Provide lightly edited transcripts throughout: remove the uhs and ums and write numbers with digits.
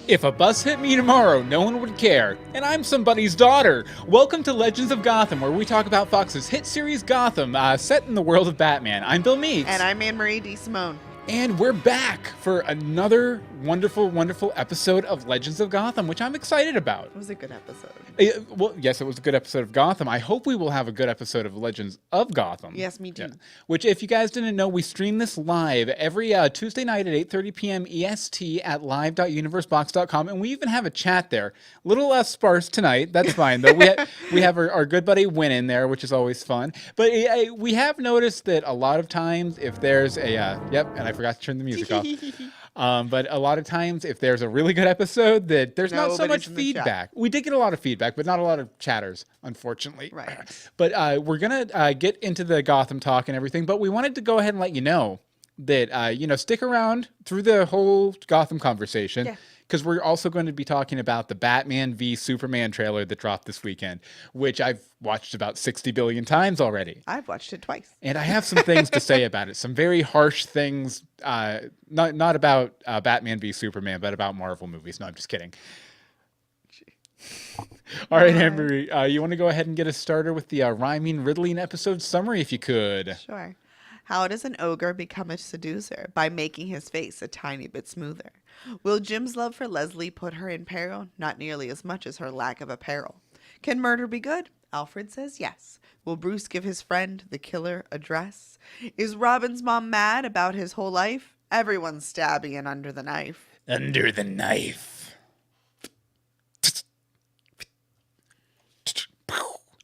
If a bus hit me tomorrow, no one would care. And I'm somebody's daughter. Welcome to Legends of Gotham, where we talk about Fox's hit series Gotham, set in the world of Batman. I'm Bill Meeks. And I'm Anne-Marie DeSimone. And we're back for another wonderful, wonderful episode of Legends of Gotham, which I'm excited about. It was a good episode. Well, yes, it was a good episode of Gotham. I hope we will have a good episode of Legends of Gotham. Yes, me too. Yeah. Which, if you guys didn't know, we stream this live every Tuesday night at 8:30 p.m. EST at live.universebox.com, and we even have a chat there. A little less sparse tonight. That's fine, though. We have our good buddy Win in there, which is always fun. But we have noticed that a lot of times, if there's a... yep, and I forgot to turn the music off. But a lot of times, if there's a really good episode, that there's not so much feedback. We did get a lot of feedback, but not a lot of chatters, unfortunately. Right. But we're going to get into the Gotham talk and everything, but we wanted to go ahead and let you know that, stick around through the whole Gotham conversation. Because we're also going to be talking about the Batman v Superman trailer that dropped this weekend, which I've watched about 60 billion times already. I've watched it twice. And I have some things to say about it. Some very harsh things, not about Batman v Superman, but about Marvel movies. No, I'm just kidding. All right, Amber, you want to go ahead and get us started with the rhyming, riddling episode summary, if you could? Sure. How does an ogre become a seducer? By making his face a tiny bit smoother. Will Jim's love for Leslie put her in peril? Not nearly as much as her lack of apparel. Can murder be good? Alfred says yes. Will Bruce give his friend, the killer, a dress? Is Robin's mom mad about his whole life? Everyone's stabby and under the knife. Under the knife.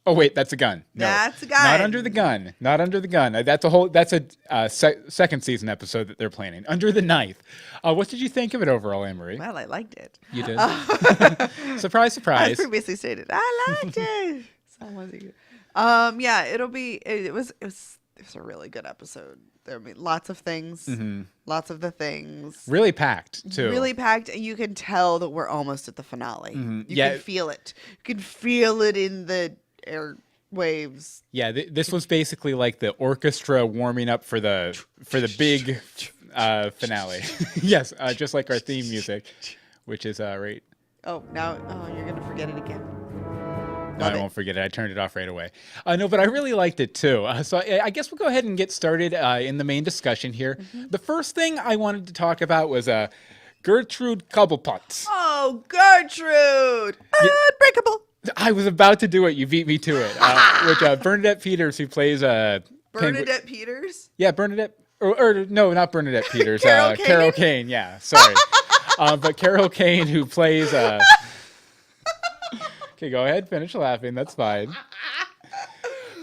Oh wait, that's a gun. No, that's a gun. Not under the gun. Not under the gun. That's a second season episode that they're planning. Under the knife. What did you think of it overall, Anne-Marie? Well, I liked it. You did. Surprise, surprise. As previously stated, I liked it. Yeah, it was a really good episode. There were lots of things, lots of the things. Really packed too. Really packed, and you can tell that we're almost at the finale. You can feel it. You can feel it in the airwaves. Yeah, this was basically like the orchestra warming up for the big finale. Yes, just like our theme music, which is right. Oh, now you're gonna forget it again. No, I won't forget it. I turned it off right away. No, but I really liked it too. So I guess we'll go ahead and get started in the main discussion here. The first thing I wanted to talk about was Gertrude Cobblepot. Oh, Gertrude! Unbreakable. I was about to do it. You beat me to it. Which Bernadette Peters, who plays Bernadette Peters? Yeah, Bernadette. Or no, not Bernadette Peters. Carol Kane. Yeah, sorry. But Carol Kane, who plays. Okay, go ahead. Finish laughing. That's fine.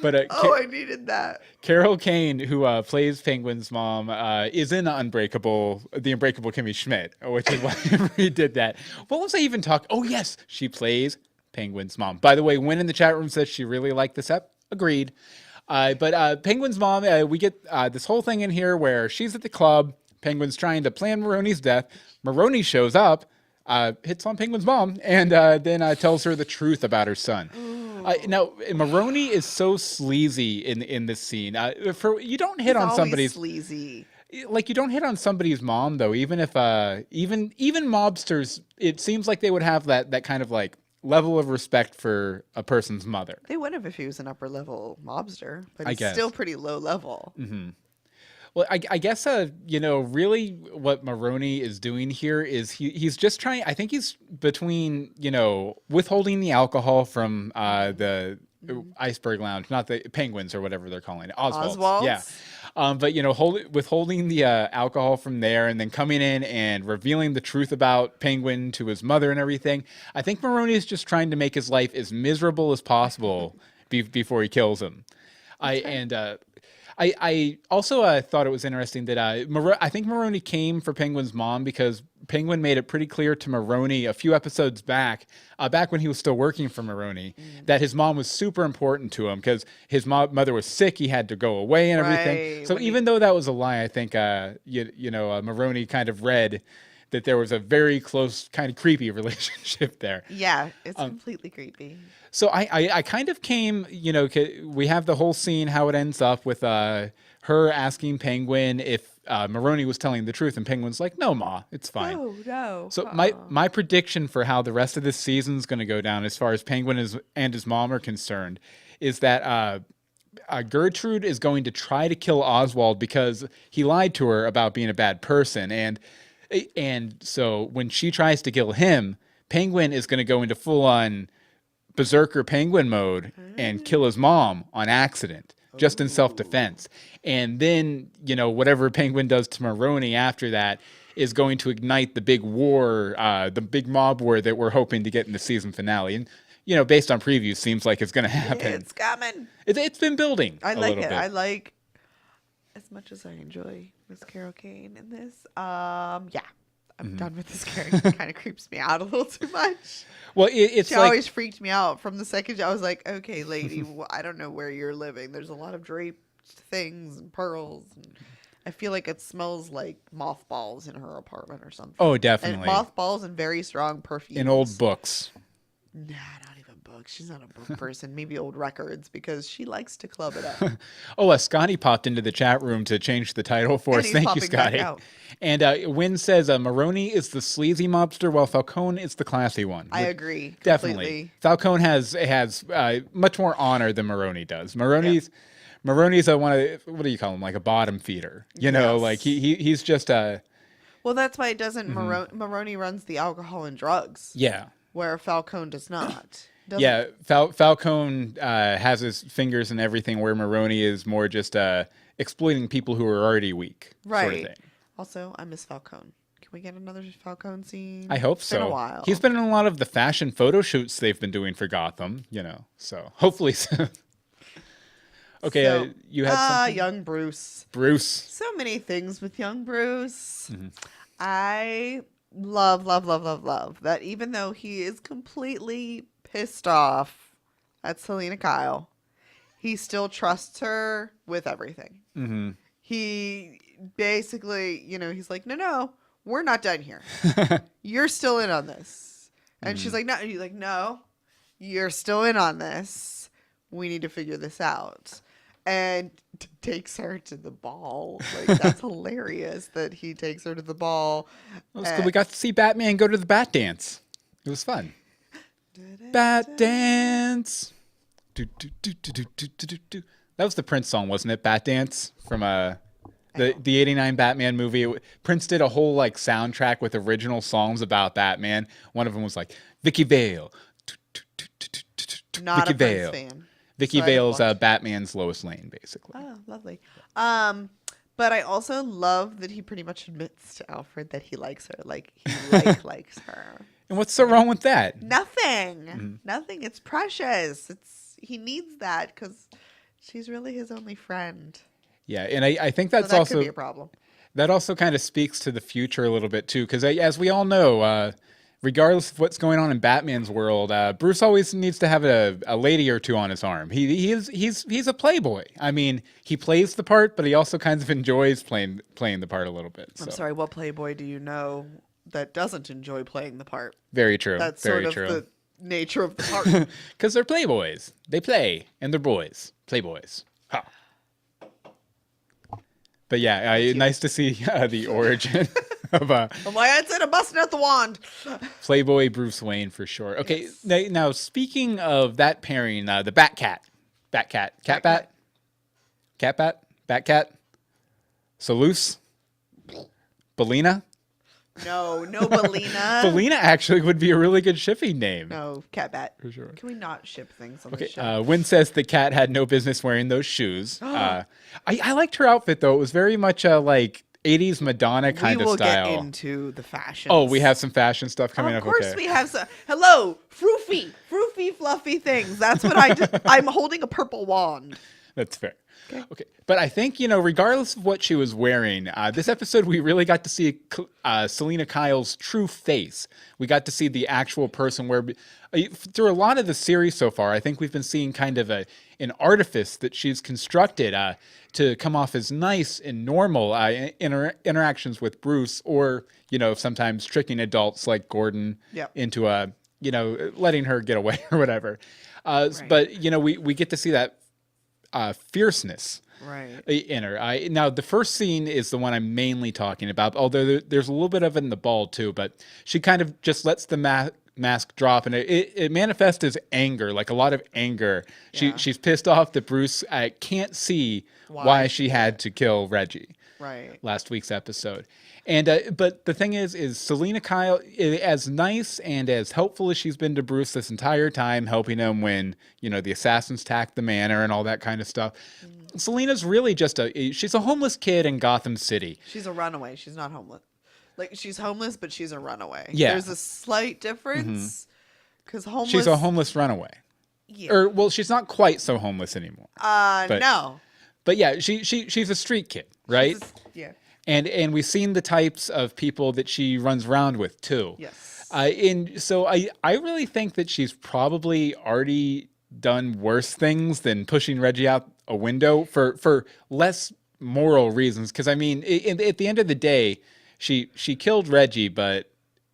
But I needed that. Carol Kane, who plays Penguin's mom, is in the Unbreakable Kimmy Schmidt, which is why we did that. What was I even talking? Oh, yes, she plays Penguin's mom. By the way, Wynn in the chat room says she really liked this ep. Agreed. But Penguin's mom, we get this whole thing in here where she's at the club. Penguin's trying to plan Maroni's death. Maroni shows up, hits on Penguin's mom, and then tells her the truth about her son. Now, Maroni is so sleazy in this scene. You don't hit on somebody's sleazy. Like, you don't hit on somebody's mom, though. Even if even mobsters, it seems like they would have that kind of like level of respect for a person's mother. They would have if he was an upper level mobster, but he's still pretty low level. Well, I guess, really what Maroni is doing here is he's just trying, I think he's between, withholding the alcohol from the Iceberg Lounge, not the Penguins or whatever they're calling it. Oswald's. Yeah. But, withholding the alcohol from there and then coming in and revealing the truth about Penguin to his mother and everything. I think Maroni is just trying to make his life as miserable as possible before he kills him. I also thought it was interesting that I think Maroni came for Penguin's mom because Penguin made it pretty clear to Maroni a few episodes back when he was still working for Maroni, that his mom was super important to him because his mother was sick. He had to go away and everything. Right. So even though that was a lie, I think Maroni kind of read that there was a very close, kind of creepy relationship there. Yeah, it's completely creepy. So I kind of came, we have the whole scene, how it ends up with her asking Penguin if Maroney was telling the truth, and Penguin's like, no, Ma, it's fine. No. So my prediction for how the rest of this season is going to go down, as far as Penguin and his mom are concerned, is that Gertrude is going to try to kill Oswald because he lied to her about being a bad person, and so when she tries to kill him, Penguin is going to go into full on berserker Penguin mode and kill his mom on accident, just in self-defense. And then, whatever Penguin does to Maroney after that is going to ignite the big war, the big mob war that we're hoping to get in the season finale. And, based on previews, seems like it's going to happen. It's coming. It's been building a little bit. I like, as much as I enjoy Miss Carol Kane in this, I'm done with this character. It kind of creeps me out a little too much. Well, it's she always freaked me out from the second I was like, okay, lady, I don't know where you're living. There's a lot of draped things and pearls. And I feel like it smells like mothballs in her apartment or something. Oh, definitely. And mothballs and very strong perfumes. In old books. Nah, not even books. She's not a book person. Maybe old records because she likes to club it up. Scotty popped into the chat room to change the title for us. Thank you, Scotty. And Wynn says Maroney is the sleazy mobster, while Falcone is the classy one. I agree. Definitely. Completely. Falcone has much more honor than Maroney does. Maroney's what do you call him? Like a bottom feeder. Like he's just a. Well, that's why it doesn't. Maroney runs the alcohol and drugs. Yeah. Where Falcone does not. Yeah, Falcone has his fingers in everything, where Maroney is more just exploiting people who are already weak. Right. Sort of thing. Also, I miss Falcone. Can we get another Falcone scene? I hope so. It's been a while. He's been in a lot of the fashion photo shoots they've been doing for Gotham, so hopefully soon. Okay, so, you had something? Young Bruce. Bruce. So many things with young Bruce. Mm-hmm. I love that even though he is completely pissed off at Selena Kyle, he still trusts her with everything. Mm-hmm. He basically, he's like, no, we're not done here. You're still in on this. And she's like, no. He's like, no, you're still in on this. We need to figure this out. And takes her to the ball. Like, that's hilarious that he takes her to the ball. Well, we got to see Batman go to the Bat Dance. It was fun. Bat Dance. That was the Prince song, wasn't it? Bat Dance from the 89 Batman movie. Prince did a whole soundtrack with original songs about Batman. One of them was like Vicky Vale. Not a Prince fan. Vicky Vale's Batman's Lois Lane, basically. Oh, lovely. But I also love that he pretty much admits to Alfred that he likes her. Like, he likes her. And what's so wrong with that? Nothing. Mm-hmm. Nothing. It's precious. He needs that because she's really his only friend. Yeah, and I think that could be a problem. That also kind of speaks to the future a little bit, too, because as we all know, regardless of what's going on in Batman's world, Bruce always needs to have a lady or two on his arm. He's a playboy. I mean, he plays the part, but he also kind of enjoys playing the part a little bit. So. I'm sorry, what playboy do you know that doesn't enjoy playing the part? Very true. That's very sort of true. the nature of the part. Because they're playboys. They play, and they're boys. Playboys. Ha. But yeah, nice to see the origin of I said I'm busting out the wand. Playboy Bruce Wayne for sure. Okay, yes. Now speaking of that pairing, the Bat-Cat, Salus, Belina. No, Belina. Belina actually would be a really good shipping name. No, Cat-Bat. For sure. Can we not ship things on the show? Okay, Wynn says the cat had no business wearing those shoes. I liked her outfit, though. It was very much like 80s Madonna kind of style. We will get into the fashion. Oh, we have some fashion stuff coming up. Of course we have some. Hello, froofy, fluffy things. That's what I did. I'm holding a purple wand. That's fair. Okay. But I think, regardless of what she was wearing, this episode we really got to see Selena Kyle's true face. We got to see the actual person where through a lot of the series so far, I think we've been seeing kind of an artifice that she's constructed to come off as nice and normal interactions with Bruce, or, sometimes tricking adults like Gordon into, letting her get away or whatever. Right. But, we get to see that fierceness Right. in her. Now the first scene is the one I'm mainly talking about, although there's a little bit of it in the ball too. But she kind of just lets the mask drop, and it manifests as anger, like a lot of anger. Yeah. She's pissed off that Bruce can't see why she had to kill Reggie. Right. Last week's episode. And but the thing is Selena Kyle, as nice and as helpful as she's been to Bruce this entire time, helping him when, you know, the assassins attacked the manor and all that kind of stuff. Selena's really just she's a homeless kid in Gotham City. She's a runaway. She's not homeless. Like, she's homeless, but she's a runaway. Yeah. There's a slight difference. Because homeless... She's a homeless runaway. Yeah. Or, well, she's not quite so homeless anymore. No. But yeah, she's a street kid, right? Yeah. And we've seen the types of people that she runs around with too. Yes. And so I really think that she's probably already done worse things than pushing Reggie out a window for less moral reasons. Because I mean, at the end of the day, she killed Reggie, but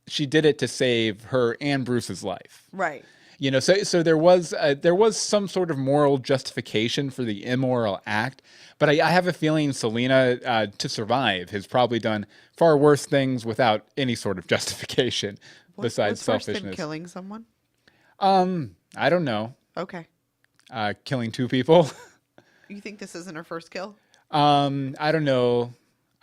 she did it to save her and Bruce's life. Right. You know, so there was some sort of moral justification for the immoral act, but I have a feeling Selena, to survive, has probably done far worse things without any sort of justification besides what's worse selfishness. than killing someone? I don't know. Okay. Killing 2 people. You think this isn't her first kill? I don't know.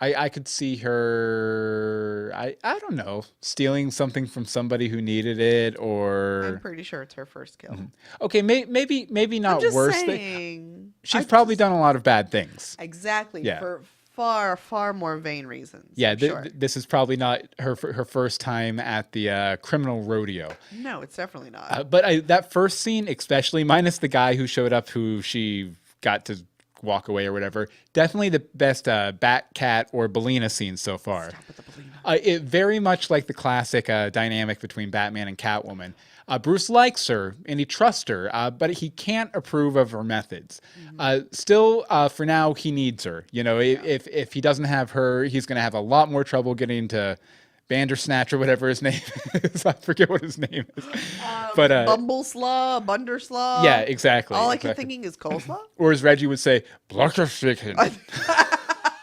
I could see her, I don't know, stealing something from somebody who needed it, or... I'm pretty sure it's her first kill. Okay, maybe not I'm just worse. saying, She's probably done a lot of bad things. Exactly. Yeah. For far more vain reasons. Yeah, I'm sure. this is probably not her first time at the criminal rodeo. No, it's definitely not. But that first scene, especially, minus the guy who showed up who she got to walk away or whatever, definitely the best Bat, Cat, or Belina scene so far. Stop with the Belina. It very much like the classic dynamic between Batman and Catwoman. Bruce likes her and he trusts her, but he can't approve of her methods. Still, for now, he needs her. You know, if he doesn't have her, he's going to have a lot more trouble getting to Bandersnatch or whatever his name is. I forget what his name is. But Bumbleslaw, Bunderslaw. yeah, exactly. All I keep thinking is coleslaw. Or as Reggie would say, Blockersticken.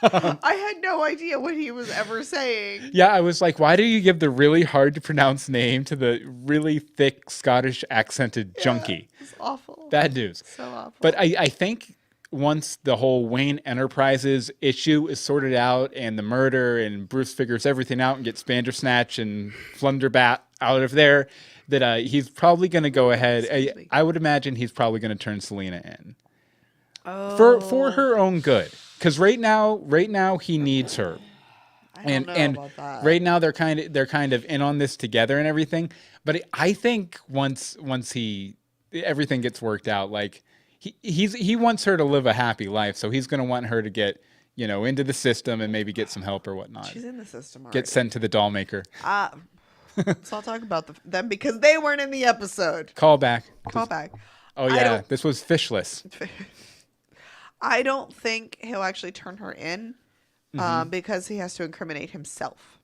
I had no idea what he was ever saying. Yeah, I was like, why do you give the really hard to pronounce name to the really thick Scottish accented junkie? It's awful. Bad news. So awful. But I think once the whole Wayne Enterprises issue is sorted out and the murder and Bruce figures everything out and gets Bandersnatch and Flunderbat out of there, that he's probably going to go ahead. I would imagine he's probably going to turn Selena in. Oh. For her own good. Because right now he needs her. I don't know about that. Right now they're kind of in on this together and everything. But I think once everything gets worked out, like he wants her to live a happy life, so he's going to want her to get, you know, into the system and maybe get some help or whatnot. She's in the system already. Get sent to the doll maker. So I'll talk about them because they weren't in the episode. Call back. Oh Oh yeah, this was fishless. I don't think he'll actually turn her in because he has to incriminate himself.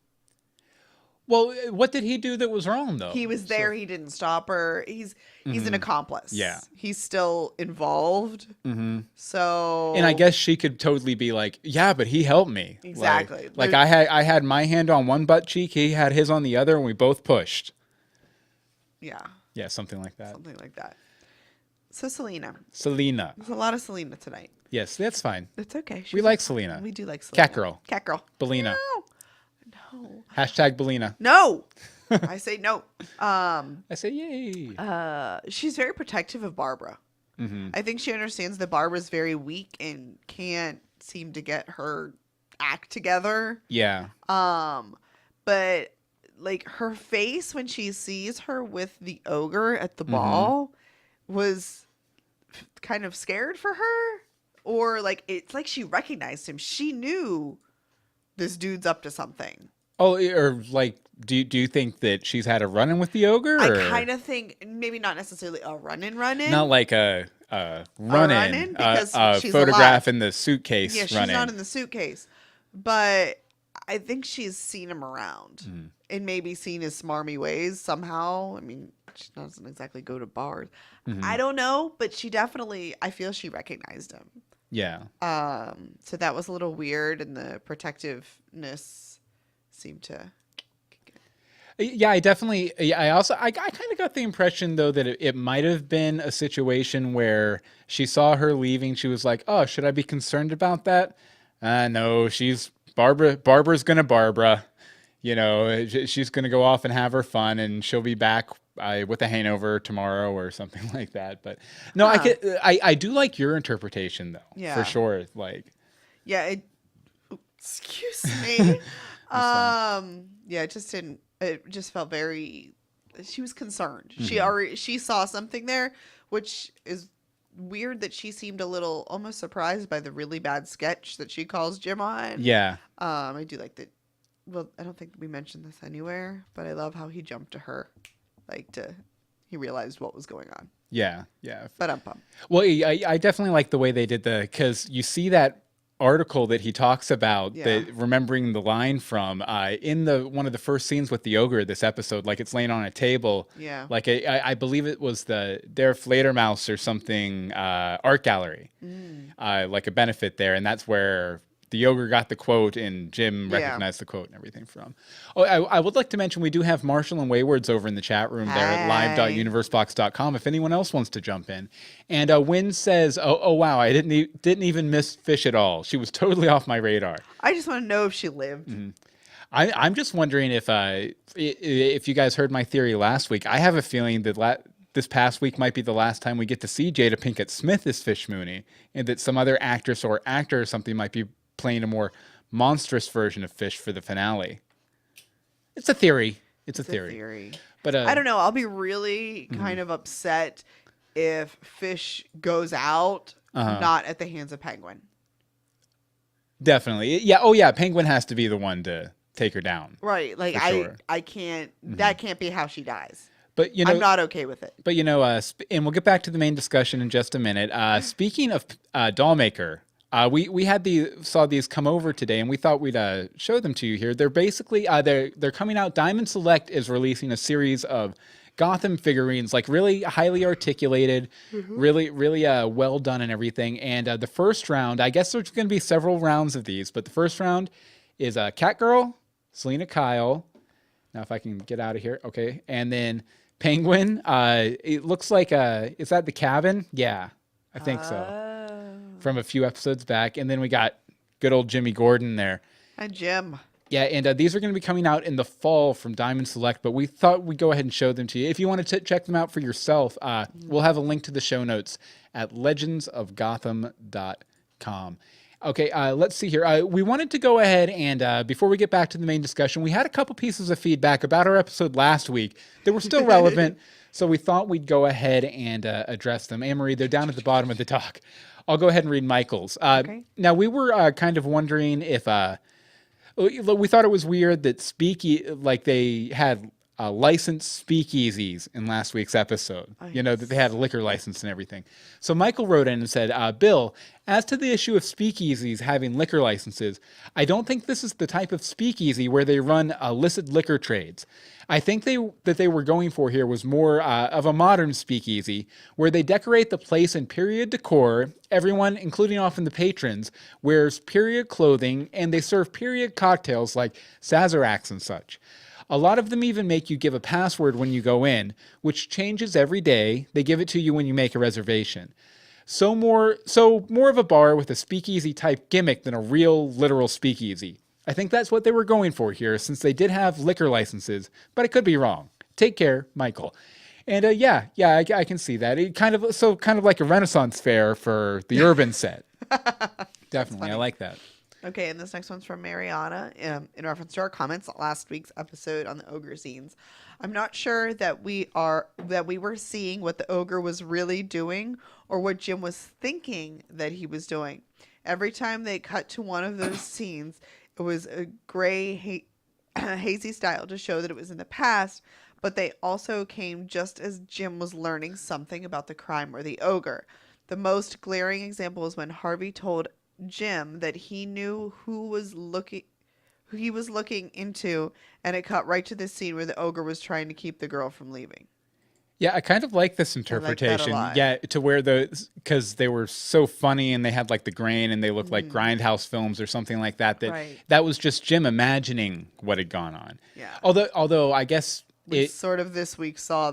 Well, what did he do that was wrong though? He was there. He didn't stop her. He's an accomplice. Yeah. He's still involved. So. And I guess she could totally be like, yeah, but he helped me. Exactly. Like I had my hand on one butt cheek, he had his on the other, and we both pushed. Yeah. Yeah, something like that. Something like that. So Selena. There's a lot of Selena tonight. Yes, that's fine. It's okay. We like Selena. We do like Selena. Cat girl. Cat girl. Belina. No. Hashtag Belina. No. I say no. I say yay. She's very protective of Barbara. I think she understands that Barbara's very weak and can't seem to get her act together. Yeah. But like her face when she sees her with the ogre at the ball was kind of scared for her, or like it's like she recognized him. She knew this dude's up to something. Oh, or like, do you think that she's had a run-in with the ogre? Or? I kind of think maybe not necessarily a run-in. Not like a run-in, because she's photograph alive. in the suitcase. Yeah, she's run-in. not in the suitcase, but I think she's seen him around and maybe seen his smarmy ways somehow. I mean, she doesn't exactly go to bars. I don't know, but she definitely, I feel she recognized him. Yeah. So that was a little weird, and the protectiveness seemed to. Yeah, I definitely. Yeah, I kind of got the impression though that it might have been a situation where she saw her leaving. She was like, "Oh, should I be concerned about that?" No, she's Barbara. Barbara's gonna Barbara. She's gonna go off and have her fun, and she'll be back with a hangover tomorrow or something like that. But no, Huh. I do like your interpretation though, for Yeah. sure. Like, Yeah. Excuse me. fine. Yeah. It just didn't. It just felt very. She was concerned. Mhm. She saw something there, which is weird that she seemed a little almost surprised by the really bad sketch that she calls Jim on. Yeah, I do like that. Well, I don't think we mentioned this anywhere, but I love how he jumped to her, he realized what was going on. yeah. But bum. Well, I definitely like the way they did because you see that article that he talks about, Yeah. that remembering the line from in the one of the first scenes with the ogre this episode, like it's laying on a table, Yeah. like I believe it was the Der Fledermaus or something art gallery, like a benefit there, and that's where the ogre got the quote and Jim Yeah. recognized the quote and everything from. Oh, I would like to mention we do have Marshall and Wayward's over in the chat room there at Hi. live.universebox.com if anyone else wants to jump in. And Wynn says, oh wow, I didn't even miss Fish at all. She was totally off my radar. I just want to know if she lived. I'm just wondering if you guys heard my theory last week. I have a feeling that this past week might be the last time we get to see Jada Pinkett Smith as Fish Mooney, and that some other actress or actor or something might be playing a more monstrous version of Fish for the finale. It's a theory. It's a theory. But I don't know. I'll be really kind of upset if Fish goes out not at the hands of Penguin. Definitely. Yeah. Oh, yeah. Penguin has to be the one to take her down. Right. Like sure. I can't. That can't be how she dies. But I'm not okay with it. But and we'll get back to the main discussion in just a minute. Speaking of Dollmaker, we saw these come over today, and we thought we'd show them to you here. They're basically they're coming out. Diamond Select is releasing a series of Gotham figurines, like really highly articulated, really well done and everything. And the first round, I guess there's going to be several rounds of these, but the first round is Catgirl, Selena Kyle. Now, if I can get out of here, okay, and then Penguin. It looks like is that the cabin? Yeah, I think so. From a few episodes back, and then we got good old Jimmy Gordon there. And Jim. Yeah, and these are going to be coming out in the fall from Diamond Select, but we thought we'd go ahead and show them to you. If you want to check them out for yourself, we'll have a link to the show notes at legendsofgotham.com. Okay, let's see here. We wanted to go ahead and, before we get back to the main discussion, we had a couple pieces of feedback about our episode last week that were still relevant, so we thought we'd go ahead and address them. Anne-Marie, they're down at the bottom of the doc. I'll go ahead and read Michael's. Okay. Now, we were kind of wondering if... we thought it was weird that they had licensed speakeasies in last week's episode. Oh, that they had a liquor license and everything. So Michael wrote in and said, Bill, as to the issue of speakeasies having liquor licenses, I don't think this is the type of speakeasy where they run illicit liquor trades. I think that they were going for here was more of a modern speakeasy where they decorate the place in period decor. Everyone, including often the patrons, wears period clothing, and they serve period cocktails like Sazeracs and such. A lot of them even make you give a password when you go in, which changes every day. They give it to you when you make a reservation. So more of a bar with a speakeasy type gimmick than a real literal speakeasy. I think that's what they were going for here, since they did have liquor licenses, but I could be wrong. Take care, Michael. And I can see that. It kind of like a Renaissance fair for the urban set. Definitely, I like that. Okay, and this next one's from Mariana in reference to our comments on last week's episode on the ogre scenes. I'm not sure that we were seeing what the ogre was really doing or what Jim was thinking that he was doing. Every time they cut to one of those scenes, it was a gray, hazy style to show that it was in the past, but they also came just as Jim was learning something about the crime or the ogre. The most glaring example is when Harvey told Jim that he knew who he was looking into, and it cut right to the scene where the ogre was trying to keep the girl from leaving. Yeah, I kind of like this I like that a interpretation. lot. Yeah, to where because they were so funny and they had like the grain and they looked like grindhouse films or something like that. Right. That was just Jim imagining what had gone on. Yeah. Although I guess We sort of this week saw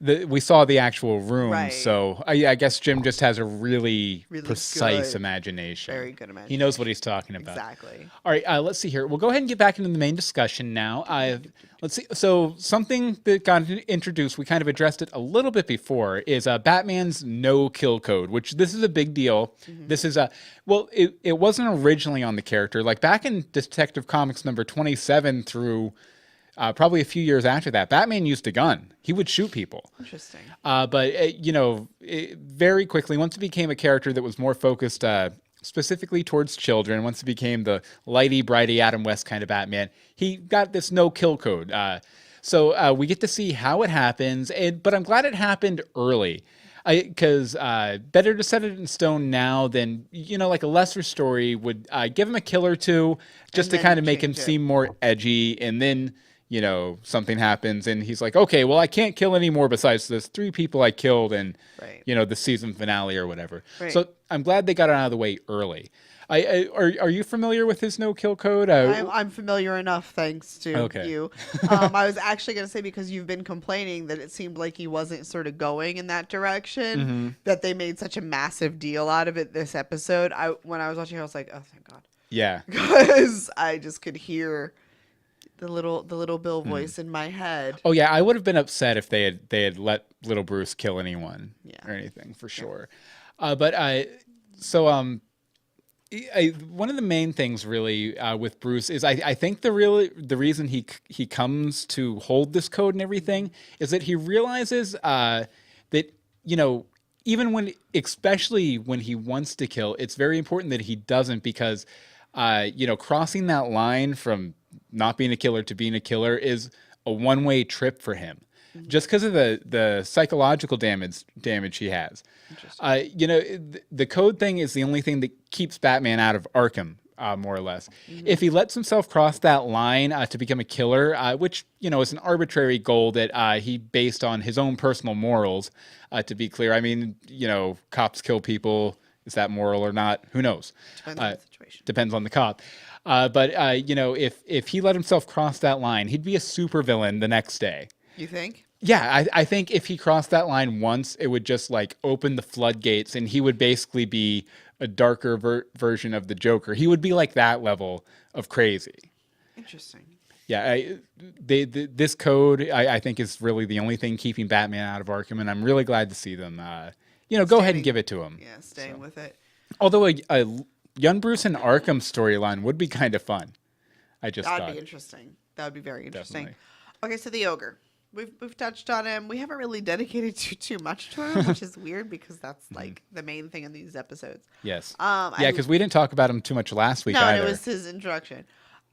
we saw the actual room, Right. so I guess Jim just has a really, Really precise good, imagination. very good He knows what he's talking about. Exactly. All right, let's see here. We'll go ahead and get back into the main discussion now. Let's see. So something that got introduced, we kind of addressed it a little bit before, is Batman's no-kill code, which this is a big deal. This is it wasn't originally on the character. Like back in Detective Comics number 27 through probably a few years after that, Batman used a gun. He would shoot people. Interesting. But very quickly, once it became a character that was more focused specifically towards children, once it became the lighty, brighty Adam West kind of Batman, he got this no-kill code. So we get to see how it happens, but I'm glad it happened early. Because better to set it in stone now than, like a lesser story would give him a kill or two just to kind of make him seem more edgy, and then something happens and he's like, okay, well, I can't kill anymore besides this 3 people I killed in, the season finale or whatever. Right. So I'm glad they got it out of the way early. Are you familiar with his no-kill code? I'm familiar enough, thanks to you. I was actually going to say, because you've been complaining that it seemed like he wasn't sort of going in that direction, that they made such a massive deal out of it this episode. When I was watching, I was like, oh, thank God. Yeah. Because I just could hear the little Bill voice in my head. Oh yeah, I would have been upset if they had let little Bruce kill anyone or anything, for sure. But one of the main things really with Bruce is I think the reason he comes to hold this code and everything is that he realizes that even especially when he wants to kill, it's very important that he doesn't, because crossing that line from not being a killer to being a killer is a one-way trip for him, just because of the psychological damage he has. The code thing is the only thing that keeps Batman out of Arkham, more or less. If he lets himself cross that line to become a killer, which is an arbitrary goal that he based on his own personal morals. To be clear, I mean, cops kill people. Is that moral or not? Who knows? Depends on the situation. Depends on the cop. But if he let himself cross that line, he'd be a supervillain the next day. You think? Yeah, I think if he crossed that line once, it would just open the floodgates, and he would basically be a darker version of the Joker. He would be like that level of crazy. Interesting. Yeah, this code I think is really the only thing keeping Batman out of Arkham, and I'm really glad to see them. Go ahead and give it to him. Yeah, staying with it. Although a young Bruce and Arkham storyline would be kind of fun. That'd be interesting. That would be very interesting. Definitely. Okay, so the ogre. We've touched on him. We haven't really dedicated too much to him, which is weird because that's the main thing in these episodes. Yes. Because we didn't talk about him too much last week either. No, it was his introduction.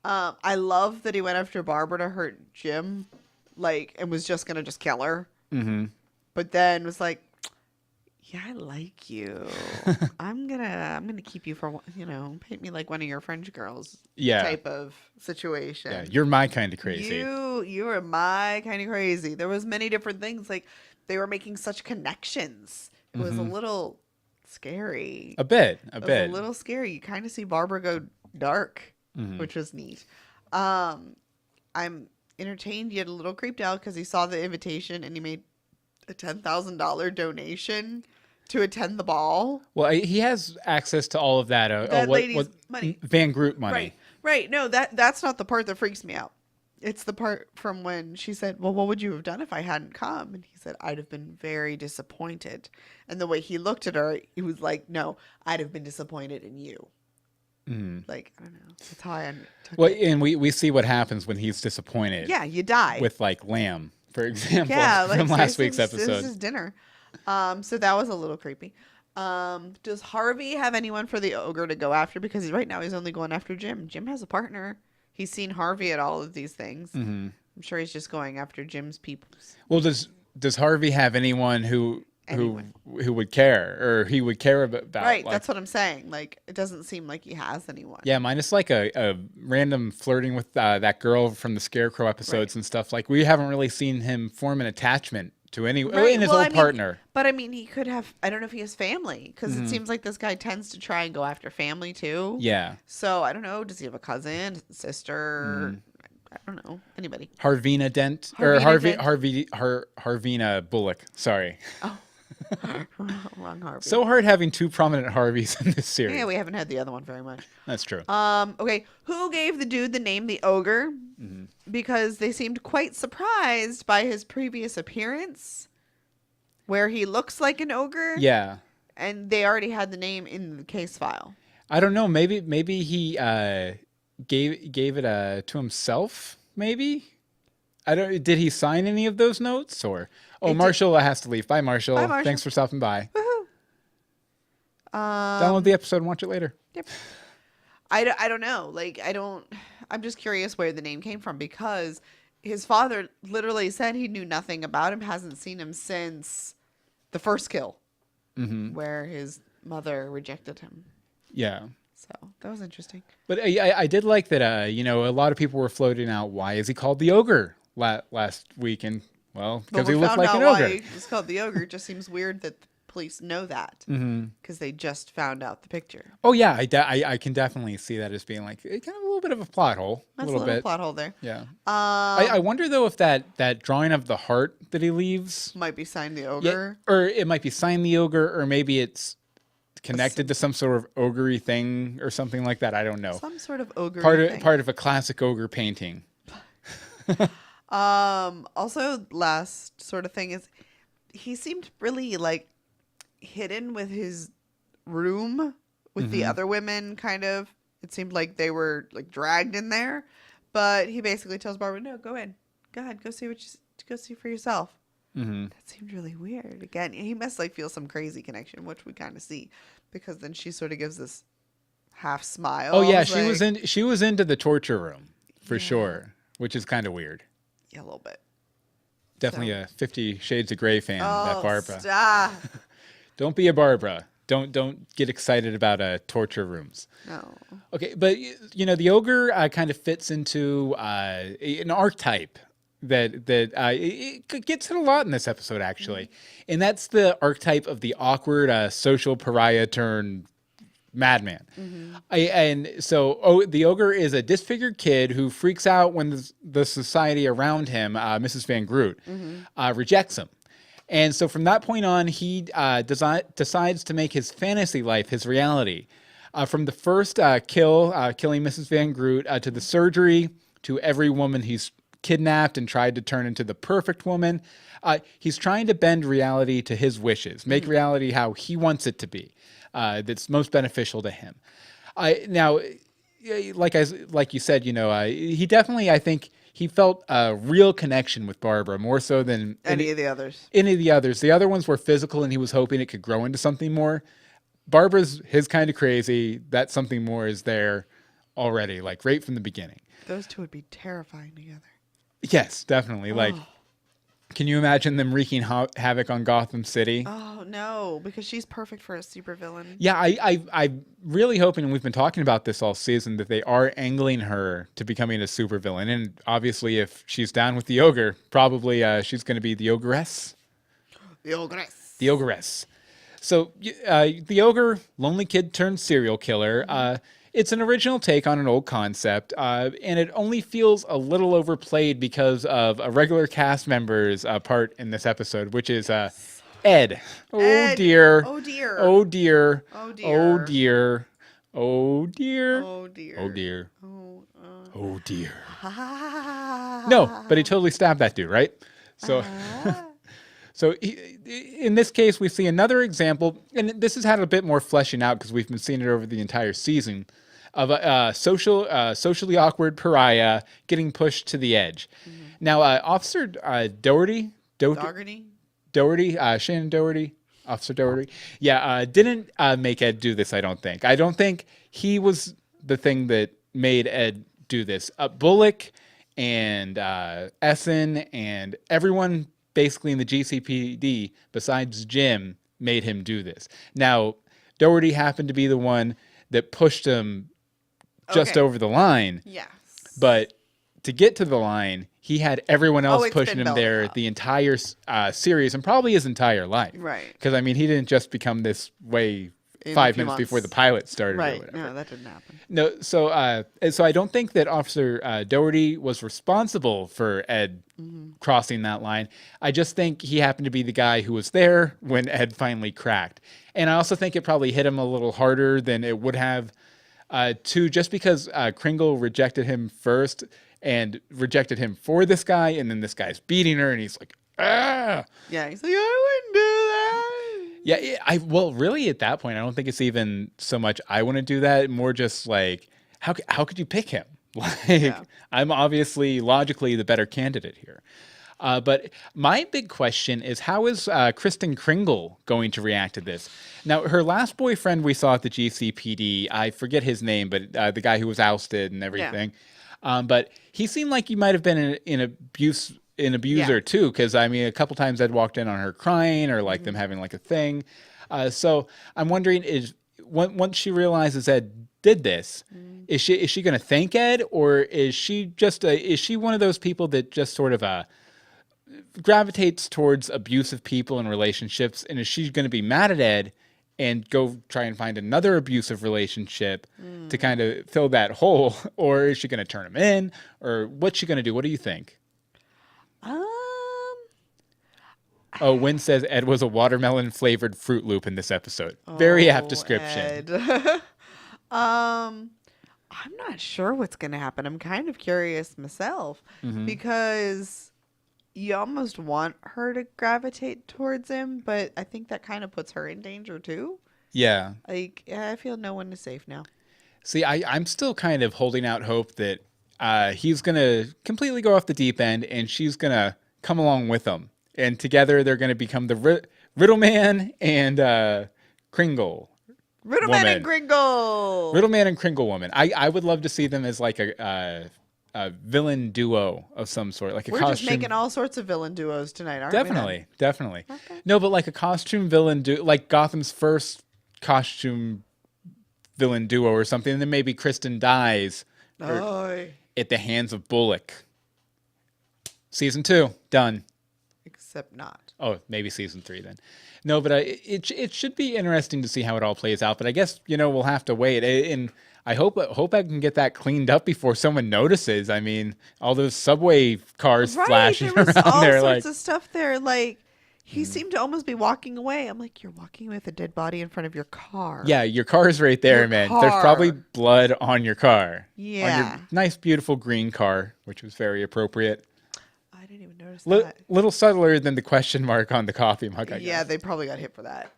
I love that he went after Barbara to hurt Jim, and was just gonna kill her. Mm-hmm. But then was like, yeah, I like you. I'm gonna keep you for paint me like one of your French girls. Yeah. Type of situation. Yeah, you're my kind of crazy. You are my kind of crazy. There was many different things, they were making such connections. It was a little scary. A bit. A little scary. You kind of see Barbara go dark, which was neat. I'm entertained yet a little creeped out because he saw the invitation and he made a $10,000 donation to attend the ball. Well, he has access to all of that. That lady's money. Van Groot money. Right. No, that's not the part that freaks me out. It's the part from when she said, well, what would you have done if I hadn't come? And he said, I'd have been very disappointed. And the way he looked at her, he was like, no, I'd have been disappointed in you. I don't know. That's how I took it. And we see what happens when he's disappointed. Yeah, you die. With Lamb, for example, from last week's episode. This is dinner. So that was a little creepy. Does Harvey have anyone for the ogre to go after? Because right now he's only going after Jim. Jim has a partner. He's seen Harvey at all of these things. I'm sure he's just going after Jim's peoples. Well, does Harvey have anyone who would care, or he would care about? Right, that's what I'm saying. It doesn't seem like he has anyone. Yeah, minus a random flirting with that girl from the Scarecrow episodes and stuff. We haven't really seen him form an attachment any Right, and his well, old I mean, partner. but I mean, he could have. I don't know if he has family because Mm-hmm. it seems like this guy tends to try and go after family too. Yeah. So I don't know. Does he have a cousin, sister? Mm. I don't know. Anybody? Harvina Dent or Harvina Dent. Harvina Bullock. Sorry. Oh, wrong Harvey. So hard having two prominent Harveys in this series. Yeah, we haven't had the other one very much. That's true. Okay. Who gave the dude the name the ogre? Mm-hmm. Because they seemed quite surprised by his previous appearance, where he looks like an ogre. Yeah. And they already had the name in the case file. I don't know. Maybe he gave it to himself. Maybe. I don't. Did he sign any of those notes or? Oh, Marshall has to leave. Bye, Marshall. Bye, Marshall. Thanks for stopping by. Woohoo. Download the episode and watch it later. Yep. I don't know. Like, I'm just curious where the name came from because his father literally said he knew nothing about him, hasn't seen him since the first kill, where his mother rejected him. Yeah. So that was interesting. But I did like that, a lot of people were floating out, why is he called the ogre last week? And, well, because he looked like an ogre. Why he's called the ogre. It just seems weird that the police know that because they just found out the picture. Oh, yeah, I can definitely see that as being like kind of a little bit of a plot hole. That's a little bit. plot hole there. Yeah. I wonder, though, if that drawing of the heart that he leaves might be signed the ogre. or it might be signed the ogre, or maybe it's connected to some sort of ogre thing or something like that. I don't know. Some sort of ogre thing. Part of a classic ogre painting. Also, last sort of thing is he seemed really like hidden with his room with the other women. Kind of, it seemed like they were like dragged in there, but he basically tells Barbara, "No, go in, go ahead, go see go see for yourself." That seemed really weird. Again, he must like feel some crazy connection, which we kind of see, because then she sort of gives this half smile. Oh yeah, she was into the torture room for sure, which is kind of weird. Yeah, a little bit. Definitely a 50 Shades of Grey fan. That Barbara. Stop. Don't be a Barbara. Don't get excited about torture rooms. No. Okay, but the ogre kind of fits into an archetype that it gets hit a lot in this episode actually, and that's the archetype of the awkward social pariah turned madman. And so the ogre is a disfigured kid who freaks out when the society around him, Mrs. Van Groot, rejects him. And so from that point on, he decides to make his fantasy life his reality. From the first killing Mrs. Van Groot, to the surgery, to every woman he's kidnapped and tried to turn into the perfect woman. He's trying to bend reality to his wishes, make reality how he wants it to be, that's most beneficial to him. Now, like you said, he definitely, I think, he felt a real connection with Barbara, more so than any of the others. The other ones were physical, and he was hoping it could grow into something more. Barbara's his kind of crazy. That something more is there already, like right from the beginning. Those two would be terrifying together. Yes, definitely. Like, can you imagine them wreaking havoc on Gotham City? Oh no, because she's perfect for a supervillain. Yeah, I'm really hoping, and we've been talking about this all season, that they are angling her to becoming a supervillain. And obviously, if she's down with the ogre, probably she's going to be the ogress. The ogress. The ogress. So the ogre, lonely kid turned serial killer. It's an original take on an old concept, and it only feels a little overplayed because of a regular cast member's part in this episode, which is Ed. Oh dear. Oh dear. Oh dear. Oh dear. Oh dear. Oh dear. Oh dear. Oh dear. Oh dear. Ah. No, but he totally stabbed that dude, right? So. So in this case, we see another example, and this has had a bit more fleshing out because we've been seeing it over the entire season, of a socially awkward pariah getting pushed to the edge. Now, Officer Doherty, Shannon Doherty, Officer Doherty, didn't make Ed do this, I don't think. I don't think he was the thing that made Ed do this. Bullock and Essen and everyone basically in the GCPD, besides Jim, made him do this. Now, Doherty happened to be the one that pushed him just over the line. Yes. But to get to the line, he had everyone else it's pushing been him building there up. the entire series and probably his entire life. Right. Because, I mean, he didn't just become this way In a 5 few minutes before the months. pilot started or Right. whatever. No, that didn't happen. No, so I don't think that Officer Doherty was responsible for Ed crossing that line. I just think he happened to be the guy who was there when Ed finally cracked. And I also think it probably hit him a little harder than it would have, just because Kringle rejected him first and rejected him for this guy, and then this guy's beating her, and he's like, ah! Yeah, he's like, I wouldn't do that. Yeah, well, really, at that point, I don't think it's even so much I want to do that. More just like, how could you pick him? Like, I'm obviously logically the better candidate here. But my big question is, how is Kristen Kringle going to react to this? Now, her last boyfriend we saw at the GCPD, I forget his name, but the guy who was ousted and everything. But he seemed like he might have been an abuser too, because I mean, a couple times Ed walked in on her crying or like them having like a thing. So I'm wondering, is once she realizes Ed did this, is she going to thank Ed, or is she just is she one of those people that just sort of gravitates towards abusive people and relationships, and is she going to be mad at Ed and go try and find another abusive relationship to kind of fill that hole, or is she going to turn him in, or what's she going to do? What do you think? Oh, Wynn says Ed was a watermelon flavored Fruit Loop in this episode. Very apt description. Ed. I'm not sure what's going to happen. I'm kind of curious myself because you almost want her to gravitate towards him, but I think that kind of puts her in danger too. Yeah. Like, I feel no one is safe now. See, I'm still kind of holding out hope that he's going to completely go off the deep end and she's going to come along with him. And together they're going to become the Riddle Man and Kringle. Riddleman and Kringle. Riddleman and Kringle Woman. I would love to see them as like a villain duo of some sort, like a We're costume. just making all sorts of villain duos tonight, aren't Definitely, we? definitely. Okay. No, but like a costume villain duo, like Gotham's first costume villain duo or something, and then maybe Kristen dies at the hands of Bullock. Season 2, done. Except not. Oh, maybe season 3 then. No, but it should be interesting to see how it all plays out. But I guess, we'll have to wait. And I hope I can get that cleaned up before someone notices. I mean, all those subway cars flashing there was around all there. sorts of stuff there. Like, he seemed to almost be walking away. I'm like, you're walking with a dead body in front of your car. Yeah, your car's right there, Your man. car. There's probably blood on your car. Yeah. On your nice, beautiful green car, which was very appropriate. I didn't even notice that. Little subtler than the question mark on the coffee mug, I guess. Yeah, they probably got hit for that.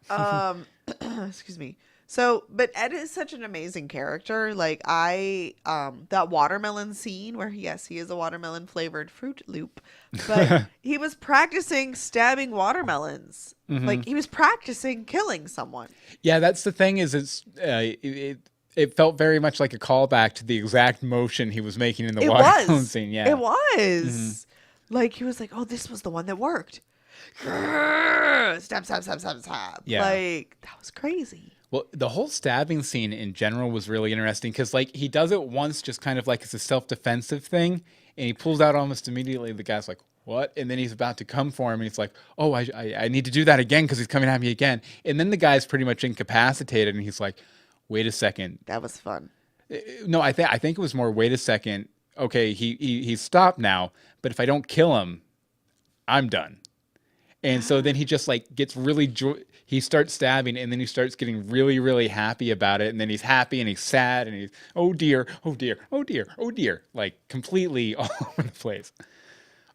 Excuse me. So, but Ed is such an amazing character. Like, that watermelon scene where, yes, he is a watermelon flavored Fruit Loop, but he was practicing stabbing watermelons. Like, he was practicing killing someone. Yeah, that's the thing is it felt very much like a callback to the exact motion he was making in the watermelon scene. Yeah, It was. Like, he was like, oh, this was the one that worked. Stab, stab, stab, stab, stab. Yeah. Like, that was crazy. Well, the whole stabbing scene in general was really interesting because, like, he does it once just kind of like it's a self-defensive thing, and he pulls out almost immediately. The guy's like, what? And then he's about to come for him, and he's like, oh, I need to do that again because he's coming at me again. And then the guy's pretty much incapacitated, and he's like, wait a second. That was fun. No, I think it was more, wait a second. Okay, he's stopped now, but if I don't kill him, I'm done. And so then he just like gets really he starts stabbing, and then he starts getting really, really happy about it, and then he's happy and he's sad and he's oh dear, oh dear, oh dear, oh dear, like completely all over the place.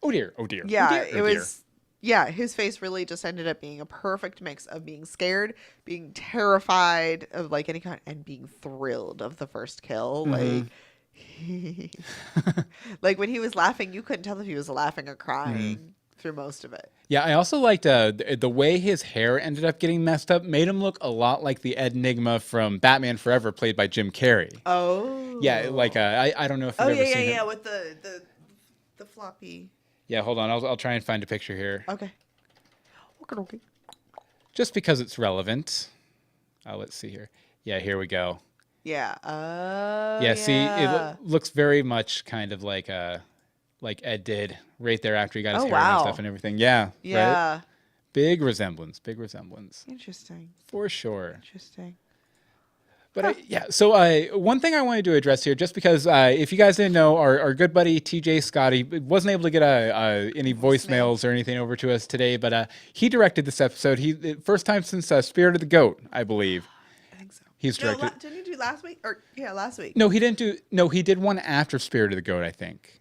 Oh dear, oh dear. Yeah, oh dear, it was. Yeah, his face really just ended up being a perfect mix of being scared, being terrified of like any kind, and being thrilled of the first kill. Like. Like when he was laughing, you couldn't tell if he was laughing or crying through most of it. Yeah, I also liked the way his hair ended up getting messed up. Made him look a lot like the Enigma from Batman Forever, played by Jim Carrey. Oh, yeah, like I don't know if you've ever seen him. with the floppy. Yeah, hold on, I'll try and find a picture here. Okay. Just because it's relevant. Let's see here. Yeah, here we go. Yeah. Yeah, see, it looks very much kind of like like Ed did right there after he got his Oh, hair and wow. stuff and everything. Yeah. Right? Yeah. Big resemblance. Big resemblance. Interesting. For sure. Interesting. But yeah, so one thing I wanted to address here, just because if you guys didn't know, our good buddy TJ Scotty wasn't able to get any voicemails or anything over to us today, but he directed this episode. First time since Spirit of the Goat, I believe. I think so. He's directed. No, didn't you do last week? Last week. No, he didn't do. No, he did one after Spirit of the Goat, I think.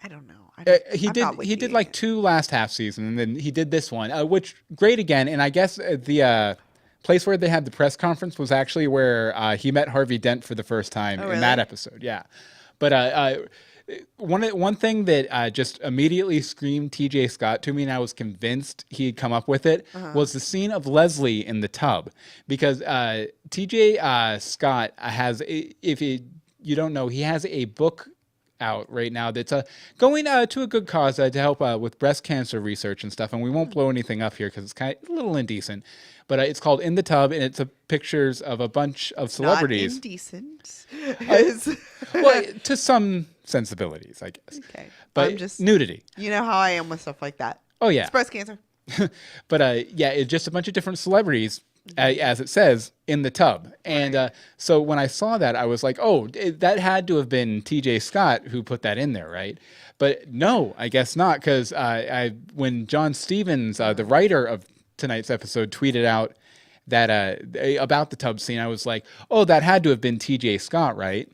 I don't know. He did like 2 last half season, and then he did this one, which great again. And I guess the place where they had the press conference was actually where he met Harvey Dent for the first time in that episode. Yeah, but one thing that just immediately screamed TJ Scott to me, and I was convinced he had come up with it, was the scene of Leslie in the tub, because TJ Scott has, if you don't know, he has a book out right now that's going to a good cause to help with breast cancer research and stuff, and we won't blow anything up here because it's kind of a little indecent, but it's called In the Tub, and it's pictures of a bunch of celebrities. Not indecent. Well, to some sensibilities, I guess. Okay, but nudity. You know how I am with stuff like that. Oh yeah, it's breast cancer. But yeah, it's just a bunch of different celebrities, as it says, in the tub. And so when I saw that, I was like, oh, that had to have been TJ Scott who put that in there, right? But no, I guess not, because when John Stevens, the writer of tonight's episode, tweeted out that about the tub scene, I was like, oh, that had to have been TJ Scott, right?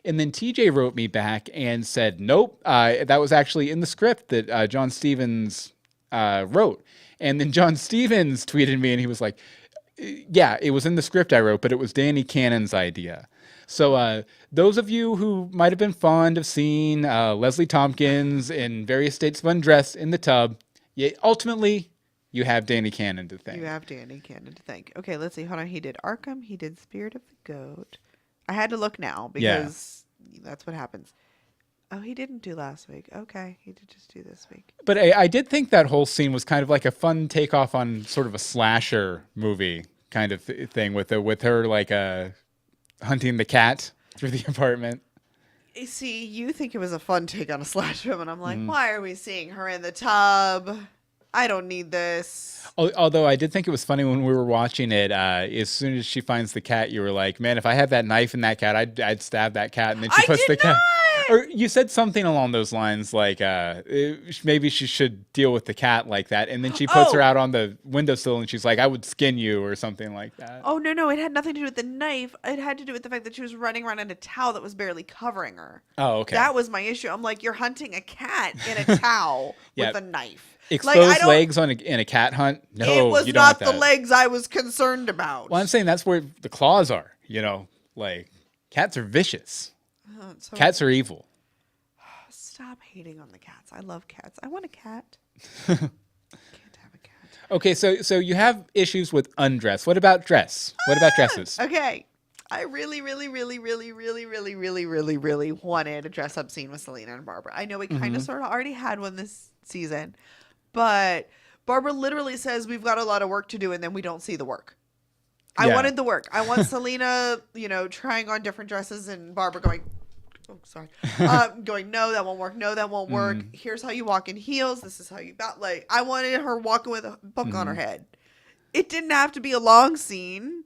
And then TJ wrote me back and said, nope, that was actually in the script that John Stevens wrote. And then John Stevens tweeted me and he was like, yeah, it was in the script I wrote, but it was Danny Cannon's idea. So those of you who might have been fond of seeing Leslie Tompkins in various states of undress in the tub, ultimately, you have Danny Cannon to thank. You have Danny Cannon to thank. Okay, let's see. Hold on. He did Arkham. He did Spirit of the Goat. I had to look now because that's what happens. Oh, he didn't do last week. Okay, he did just do this week. But I did think that whole scene was kind of like a fun takeoff on sort of a slasher movie kind of thing with her like hunting the cat through the apartment. See, you think it was a fun take on a slasher film, and I'm like, why are we seeing her in the tub? I don't need this. Although I did think it was funny when we were watching it. As soon as she finds the cat, you were like, "Man, if I had that knife in that cat, I'd stab that cat." And then she puts the cat. Or you said something along those lines, like maybe she should deal with the cat like that. And then she puts her out on the windowsill, and she's like, "I would skin you," or something like that. Oh no, it had nothing to do with the knife. It had to do with the fact that she was running around in a towel that was barely covering her. Oh, okay. That was my issue. I'm like, you're hunting a cat in a towel with a knife. Exposed legs in a cat hunt? No, it was you don't not want the that. legs I was concerned about. Well, I'm saying that's where the claws are. Like cats are vicious. Cats are evil. Stop hating on the cats. I love cats. I want a cat. Can't have a cat. Okay, so you have issues with undress. What about dress? What about dresses? Okay. I really wanted a dress-up scene with Selena and Barbara. I know we kind of sort of already had one this season, but Barbara literally says we've got a lot of work to do, and then we don't see the work. I wanted the work. I want Selena, trying on different dresses, and Barbara going, oh, sorry, going, no, that won't work. No, that won't work. Here's how you walk in heels. This is how you bow. Like, I wanted her walking with a book on her head. It didn't have to be a long scene.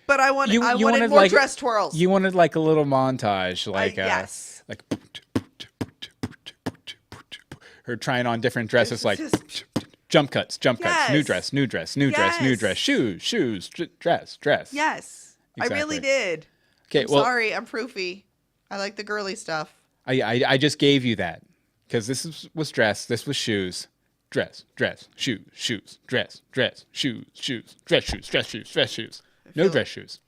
But I wanted more like, dress twirls. You wanted like a little montage, like yes, like her trying on different dresses, like jump cuts, new dress, shoes, dress. Yes, exactly. I really did. Okay, sorry, I'm proofy. I like the girly stuff. I just gave you that because this was dress, this was shoes. Dress, shoes, dress, shoes. No dress shoes.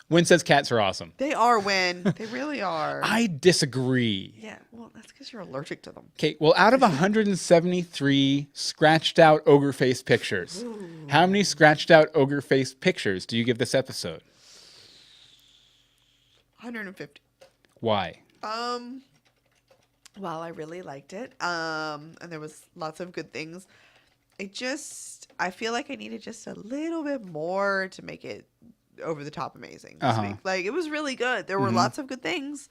Wynn says cats are awesome. They are, Wynn. They really are. I disagree. Yeah, well, that's because you're allergic to them. Okay, well, out of 173 scratched out ogre face pictures, how many scratched out ogre face pictures do you give this episode? 150. Why? Well, I really liked it. And there was lots of good things. I feel like I needed just a little bit more to make it over the top amazing this week. Like, it was really good. There were lots of good things.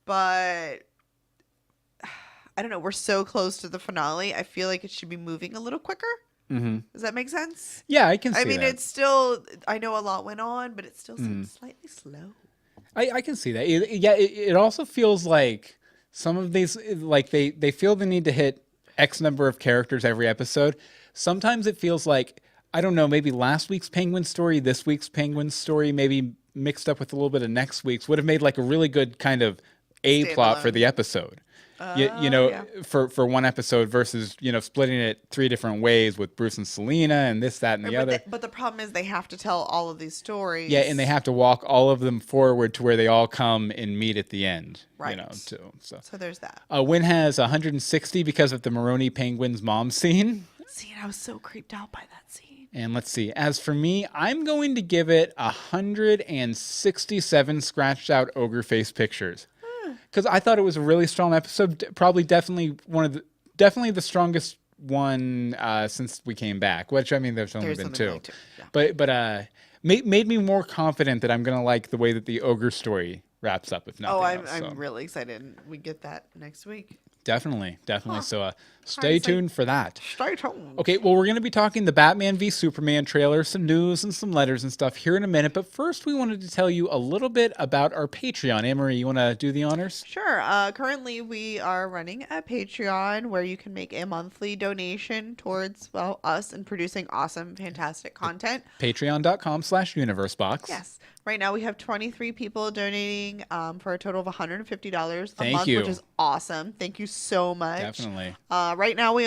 But I don't know, we're so close to the finale. I feel like it should be moving a little quicker. Mm-hmm. Does that make sense? Yeah, I can see I mean, that. it's still, I know a lot went on, but it still seems slightly slow. I can see that. It also feels like some of these, like they feel the need to hit X number of characters every episode. Sometimes it feels like, I don't know, maybe last week's Penguin story, this week's Penguin story, maybe mixed up with a little bit of next week's would have made like a really good kind of A plot for the episode. Yeah. For one episode versus, splitting it 3 different ways with Bruce and Selena and this, that, and the other. But the problem is they have to tell all of these stories. Yeah, and they have to walk all of them forward to where they all come and meet at the end. Right. Too. So there's that. Win has 160 because of the Maroney Penguin's mom scene. See, I was so creeped out by that scene. And let's see. As for me, I'm going to give it 167 scratched out ogre face pictures. Because I thought it was a really strong episode. Probably definitely the strongest one since we came back. Which, I mean, there's only been 2. Like yeah. But made me more confident that I'm gonna like the way that the ogre story wraps up. If nothing else. I'm really excited. We get that next week. Definitely. Huh. So stay tuned for that. Stay tuned. Okay, well, we're going to be talking the Batman v Superman trailer, some news and some letters and stuff here in a minute. But first, we wanted to tell you a little bit about our Patreon. Anne-Marie, you want to do the honors? Sure. Currently, we are running a Patreon where you can make a monthly donation towards, us and producing awesome, fantastic content. Patreon.com/universebox. Yes. Right now, we have 23 people donating for a total of $150 a month, you. which is awesome. Thank you so much. Definitely. Right now, we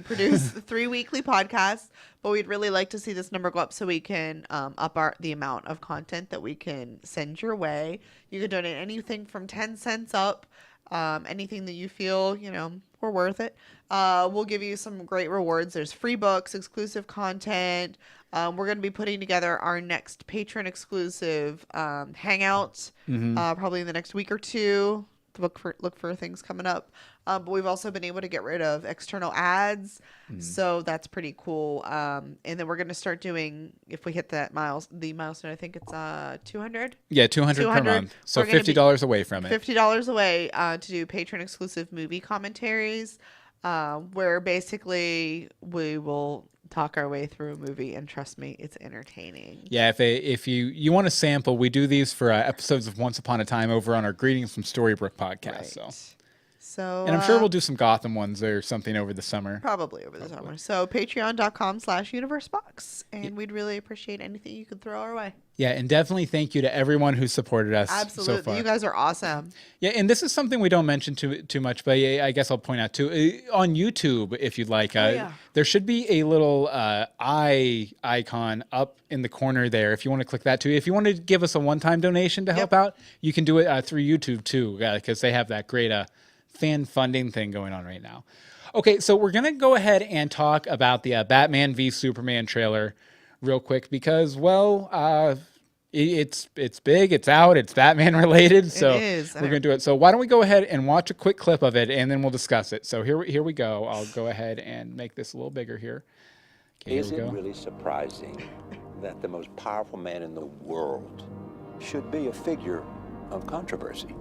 produce 3 weekly podcasts, but we'd really like to see this number go up so we can up the amount of content that we can send your way. You can donate anything from 10 cents up, anything that you feel, we're worth it. We'll give you some great rewards. There's free books, exclusive content. We're going to be putting together our next patron exclusive hangout, probably in the next week or 2. Look for things coming up. But we've also been able to get rid of external ads, so that's pretty cool. And then we're going to start doing, if we hit the milestone, I think it's 200. Yeah, 200 per month. So $50 away from it. $50 away to do patron exclusive movie commentaries, where basically we will talk our way through a movie, and trust me, it's entertaining. Yeah, if you want to sample, we do these for episodes of Once Upon a Time over on our Greetings from Storybrooke podcast. Right. So, and I'm sure we'll do some Gotham ones or something over the summer. Probably over the summer. So patreon.com/universebox, and we'd really appreciate anything you could throw our way. Yeah, and definitely thank you to everyone who supported us Absolutely. so far. You guys are awesome. Yeah, and this is something we don't mention too much, but I guess I'll point out too. On YouTube, if you'd like, there should be a little eye icon up in the corner there if you want to click that too. If you want to give us a one-time donation to help out, you can do it through YouTube too, because they have that great fan funding thing going on right now. Okay, so we're going to go ahead and talk about the Batman v Superman trailer real quick because, it's big, it's out, it's Batman related, so we're going to do it. So why don't we go ahead and watch a quick clip of it, and then we'll discuss it. So here we go. I'll go ahead and make this a little bigger here. Okay, Is it really surprising that the most powerful man in the world should be a figure of controversy?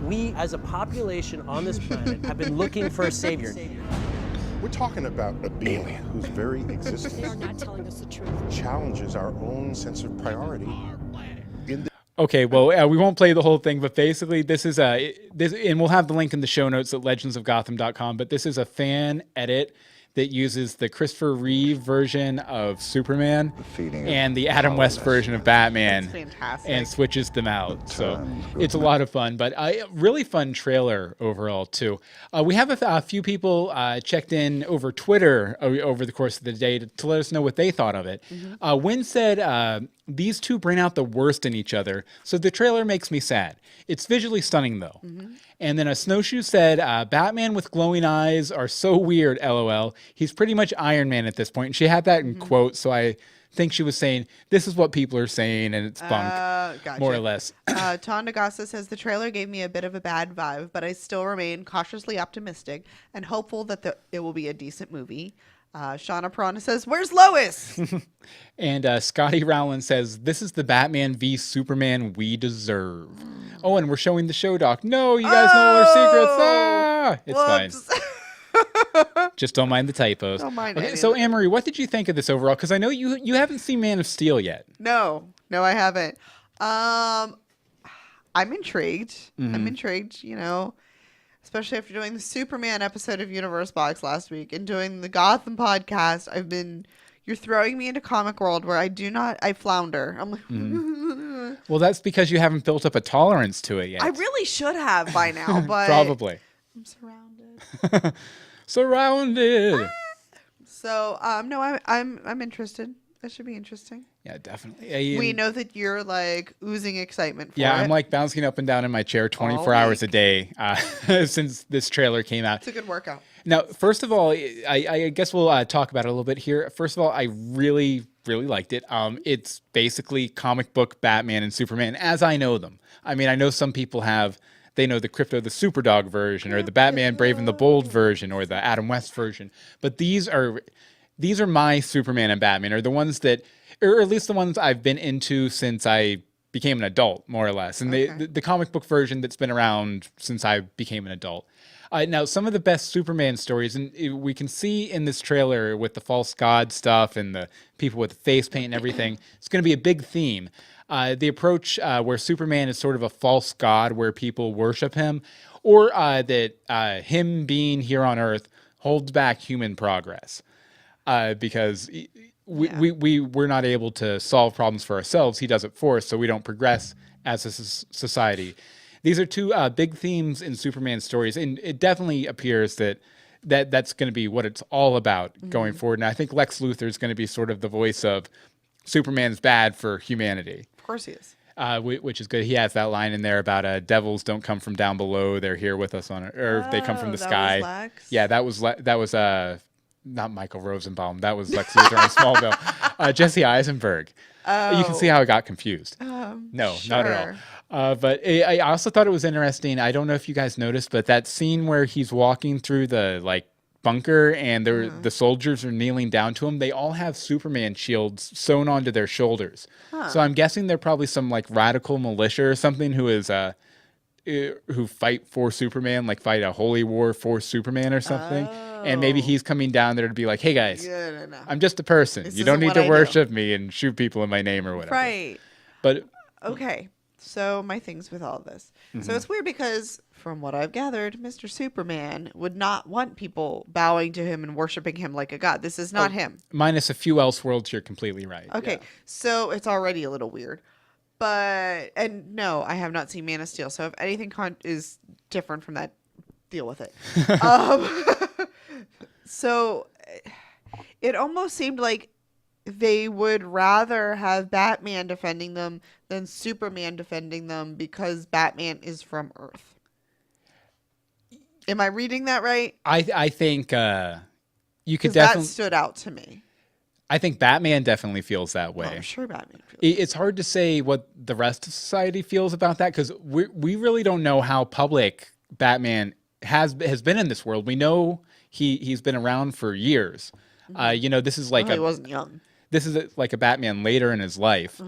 We, as a population on this planet, have been looking for a savior. We're talking about a being whose very existence They are not telling us the truth. challenges our own sense of priority. Okay, well, we won't play the whole thing, but basically this is this, and we'll have the link in the show notes at legendsofgotham.com, but this is a fan edit that uses the Christopher Reeve version of Superman and the Adam West version of Batman. That's fantastic. And switches them out. So it's a lot of fun, but a really fun trailer overall too. We have a few people checked in over Twitter over the course of the day to let us know what they thought of it. Wynn said, these two bring out the worst in each other, so the trailer makes me sad. It's visually stunning, though. And then a Snowshoe said, Batman with glowing eyes are so weird, LOL. He's pretty much Iron Man at this point. And she had that in quotes, so I think she was saying, this is what people are saying, and it's bunk, Gotcha. more or less. Ton Nagasa says, the trailer gave me a bit of a bad vibe, but I still remain cautiously optimistic and hopeful that it will be a decent movie. Shauna Piranha says, "Where's Lois?" And Scotty Rowland says, "This is the Batman v Superman we deserve." Oh, and we're showing the show doc. No, you guys know all our secrets. Ah, it's fine. Just don't mind the typos. Don't mind Okay, any so of it. Anne-Marie, what did you think of this overall? Because I know you haven't seen Man of Steel yet. No, I haven't. I'm intrigued. Mm-hmm. I'm intrigued, especially after doing the Superman episode of Universe Box last week and doing the Gotham podcast. You're throwing me into comic world where I flounder. I'm like, Well, that's because you haven't built up a tolerance to it yet. I really should have by now, but Probably. I'm surrounded. Surrounded. So, no, I'm interested. That should be interesting. Yeah, definitely. We know that you're like oozing excitement for it. Yeah, I'm like bouncing up and down in my chair 24 All hours a week. day since this trailer came out. It's a good workout. Now, first of all, I guess we'll talk about it a little bit here. First of all, I really, really liked it. It's basically comic book Batman and Superman as I know them. I mean, I know some people they know the Crypto the Superdog version or the Batman Brave and the Bold version or the Adam West version. But these are my Superman and Batman, or the ones that, or at least the ones I've been into since I became an adult, more or less. And the comic book version that's been around since I became an adult. Now, some of the best Superman stories, and we can see in this trailer with the false god stuff and the people with the face paint and everything, it's going to be a big theme. The approach where Superman is sort of a false god where people worship him, or that him being here on Earth holds back human progress. Because we're not able to solve problems for ourselves. He does it for us, so we don't progress as a society. These are two big themes in Superman stories, and it definitely appears that's going to be what it's all about going forward. And I think Lex Luthor is going to be sort of the voice of Superman's bad for humanity. Of course he is. Which is good. He has that line in there about devils don't come from down below; they're here with us on Earth. They come from the that sky. was Lex? Yeah, that was not Michael Rosenbaum. That was Lex Luthor on Smallville. Jesse Eisenberg. You can see how I got confused. No, not at all. But I also thought it was interesting. I don't know if you guys noticed, but that scene where he's walking through the bunker and the soldiers are kneeling down to him, they all have Superman shields sewn onto their shoulders. So I'm guessing they're probably some radical militia or something who fight for Superman, fight a holy war for Superman or something. And maybe he's coming down there to be like, hey guys, No. I'm just a person. This You don't isn't need what to I do." worship me and shoot people in my name or whatever. Right. But Okay. So my things with all this. So it's weird because from what I've gathered, Mr. Superman would not want people bowing to him and worshiping him like a god. This is not him. minus a few Elseworlds, you're completely right. Okay. So it's already a little weird. And no, I have not seen Man of Steel. So if anything is different from that, deal with it. So it almost seemed like they would rather have Batman defending them than Superman defending them because Batman is from Earth. Am I reading that right? I think you could 'Cause that definitely. stood out to me. I think Batman definitely feels that Oh, way. I'm sure Batman feels It's hard to say what the rest of society feels about that because we really don't know how public Batman has been in this world. We know he's been around for years. This is like he wasn't young. This is like a Batman later in his life.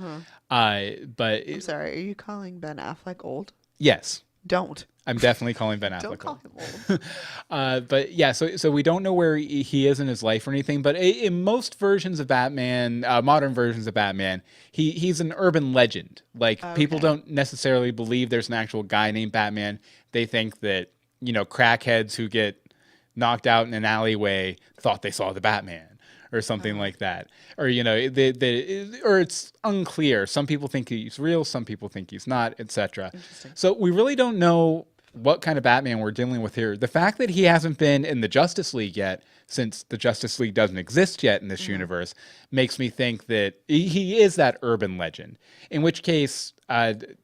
But I'm sorry. Are you calling Ben Affleck old? yes, Don't. I'm definitely calling Ben Affleck Don't call old. him old. But yeah, so we don't know where he is in his life or anything. But in most versions of Batman, modern versions of Batman, he's an urban legend. People don't necessarily believe there's an actual guy named Batman. They think that crackheads who get knocked out in an alleyway thought they saw the Batman or something like that. Or or it's unclear. Some people think he's real, some people think he's not, etc. So we really don't know what kind of Batman we're dealing with here. The fact that he hasn't been in the Justice League yet, since the Justice League doesn't exist yet in this universe, makes me think that he is that urban legend. In which case,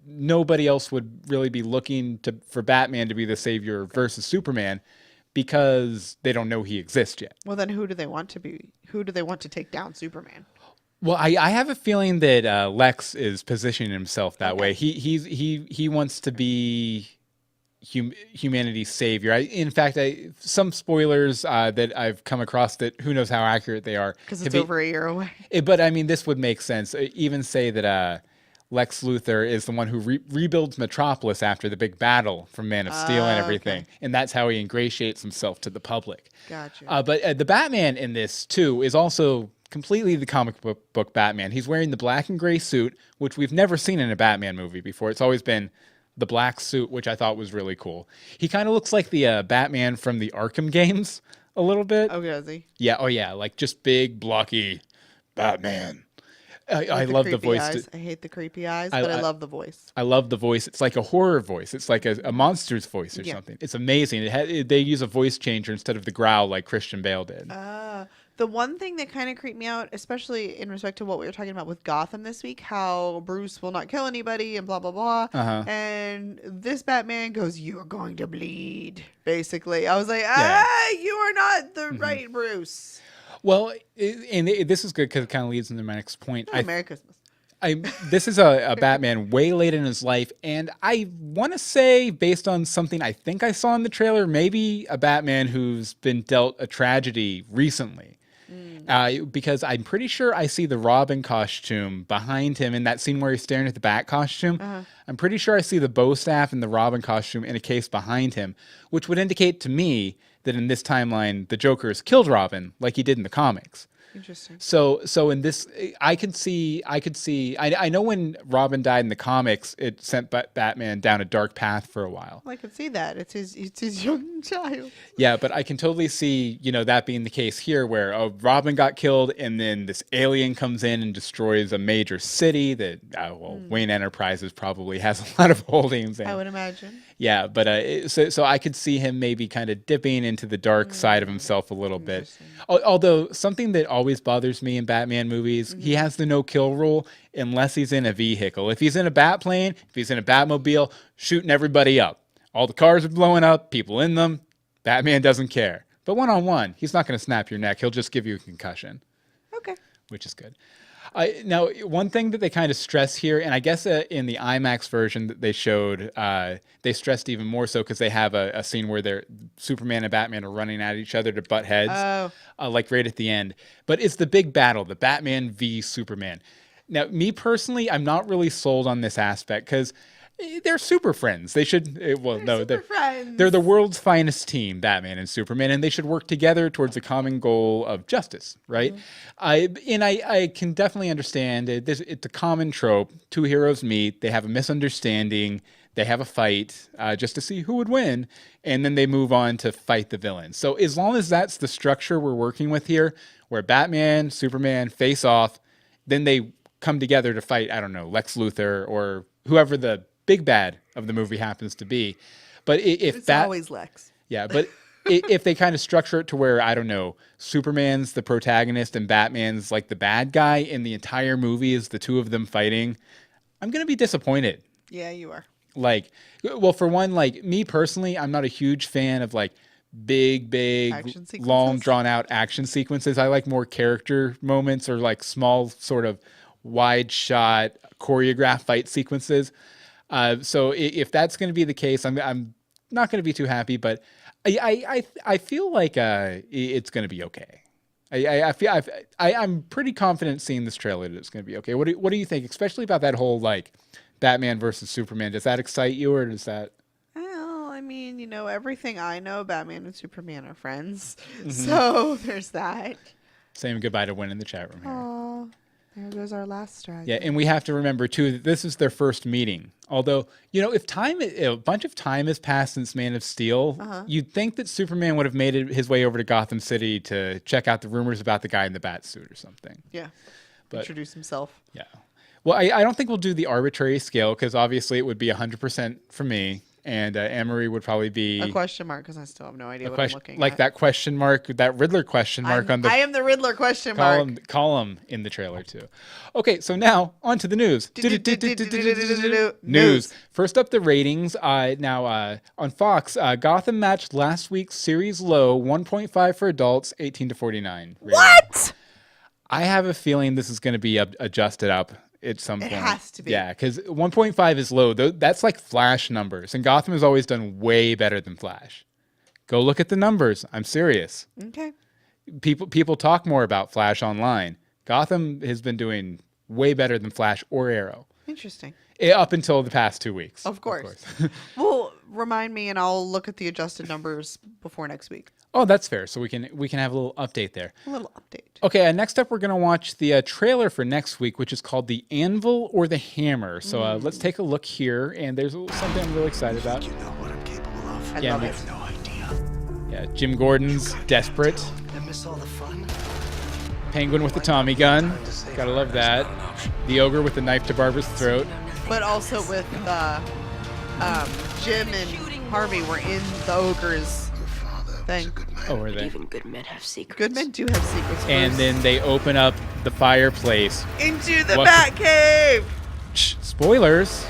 nobody else would really be looking for Batman to be the savior versus Superman because they don't know he exists yet. Well, then who do they want to be? Who do they want to take down Superman? Well, I have a feeling that Lex is positioning himself that way. He wants to be humanity's savior. In fact, some spoilers that I've come across that who knows how accurate they are. Because it's over a year away. But I mean, this would make sense. Even say that Lex Luthor is the one who rebuilds Metropolis after the big battle from Man of Steel and everything. Okay. And that's how he ingratiates himself to the public. Gotcha. But the Batman in this, too, is also completely the comic book Batman. He's wearing the black and gray suit, which we've never seen in a Batman movie before. It's always been the black suit, which I thought was really cool. He kind of looks like the Batman from the Arkham games a little bit. Oh, does he? Yeah. Oh, yeah. Like just big, blocky Batman. I love the voice. I hate the creepy eyes, but I love the voice. I love the voice. It's like a horror voice. It's like a monster's voice or something. It's amazing. They use a voice changer instead of the growl like Christian Bale did. The one thing that kind of creeped me out, especially in respect to what we were talking about with Gotham this week, how Bruce will not kill anybody and blah, blah, blah. And this Batman goes, "You are going to bleed," basically. I was like, you are not the right Bruce. Well, and this is good because it kind of leads into my next point. Merry Christmas. This is a Batman way late in his life, and I want to say, based on something I think I saw in the trailer, maybe a Batman who's been dealt a tragedy recently. Because I'm pretty sure I see the Robin costume behind him in that scene where he's staring at the Bat costume. I'm pretty sure I see the bow staff and the Robin costume in a case behind him, which would indicate to me that in this timeline, the Joker has killed Robin like he did in the comics. Interesting. So in this, I know when Robin died in the comics, it sent Batman down a dark path for a while. Well, I can see that. It's his young child. Yeah, but I can totally see, that being the case here where Robin got killed and then this alien comes in and destroys a major city that, Wayne Enterprises probably has a lot of holdings in. I would imagine. Yeah, but so I could see him maybe kind of dipping into the dark side of himself a little bit. Although something that always bothers me in Batman movies, he has the no-kill rule unless he's in a vehicle. If he's in a Batplane, if he's in a Batmobile, shooting everybody up. All the cars are blowing up, people in them. Batman doesn't care. But one-on-one, he's not going to snap your neck. He'll just give you a concussion. Okay. Which is good. Now, one thing that they kind of stress here, and I guess in the IMAX version that they showed, they stressed even more so because they have a scene where Superman and Batman are running at each other to butt heads, like right at the end. But it's the big battle, the Batman v Superman. Now, me personally, I'm not really sold on this aspect because they're super friends. They should, they're friends. They're the world's finest team, Batman and Superman, and they should work together towards the common goal of justice, right? I can definitely understand it. It's a common trope. Two heroes meet, they have a misunderstanding, they have a fight just to see who would win, and then they move on to fight the villain. So as long as that's the structure we're working with here, where Batman, Superman face off, then they come together to fight, I don't know, Lex Luthor or whoever the big bad of the movie happens to be. But it's always Lex. Yeah, but if they kind of structure it to where, I don't know, Superman's the protagonist and Batman's like the bad guy and the entire movie is the two of them fighting, I'm going to be disappointed. Yeah, you are. Like, well, for one, like me personally, I'm not a huge fan of like big, long drawn out action sequences. I like more character moments or like small sort of wide shot choreographed fight sequences. So if that's going to be the case, I'm not going to be too happy, but I feel like it's going to be okay. I'm pretty confident seeing this trailer that it's going to be okay. What do you think, especially about that whole like Batman versus Superman? Does that excite you or does that? Well, I mean, everything I know, Batman and Superman are friends, so there's that. Saying goodbye to Win in the chat room here. Aww. There goes our last strike. Yeah, and we have to remember, too, that this is their first meeting. Although, if a bunch of time has passed since Man of Steel, you'd think that Superman would have made his way over to Gotham City to check out the rumors about the guy in the bat suit or something. Yeah, but introduce himself. Yeah. Well, I don't think we'll do the arbitrary scale because obviously it would be 100% for me. And Anne-Marie would probably be... a question mark, because I still have no idea what I'm looking like at. That question mark, that Riddler question mark on the... I am the Riddler question mark. Column in the trailer, too. Okay, so now, on to the news. News. First up, the ratings. Now, on Fox, Gotham matched last week's series low, 1.5 for adults, 18 to 49. What? I have a feeling this is going to be adjusted up at some point. It has to be. Yeah, because 1.5 is low. That's like Flash numbers, and Gotham has always done way better than Flash. Go look at the numbers. I'm serious. Okay. People talk more about Flash online. Gotham has been doing way better than Flash or Arrow. Interesting. Up until the past 2 weeks. Of course. Well, remind me, and I'll look at the adjusted numbers before next week. Oh, that's fair. So we can have a little update there. A little update. Okay, next up we're going to watch the trailer for next week, which is called The Anvil or the Hammer. So let's take a look here, and there's something I'm really excited about. You know what I'm capable of? I Yeah, love me- it. No idea. Yeah, Jim Gordon's desperate. I miss all the fun. Penguin with the Tommy gun. Gotta love that. The ogre with the knife to Barbara's throat. But also with Jim and Harvey were in the ogre's thing. Oh, were they? Even good men have secrets. Good men do have secrets. And Bruce. then they open up the fireplace. into the What- Bat Cave. Shh, spoilers.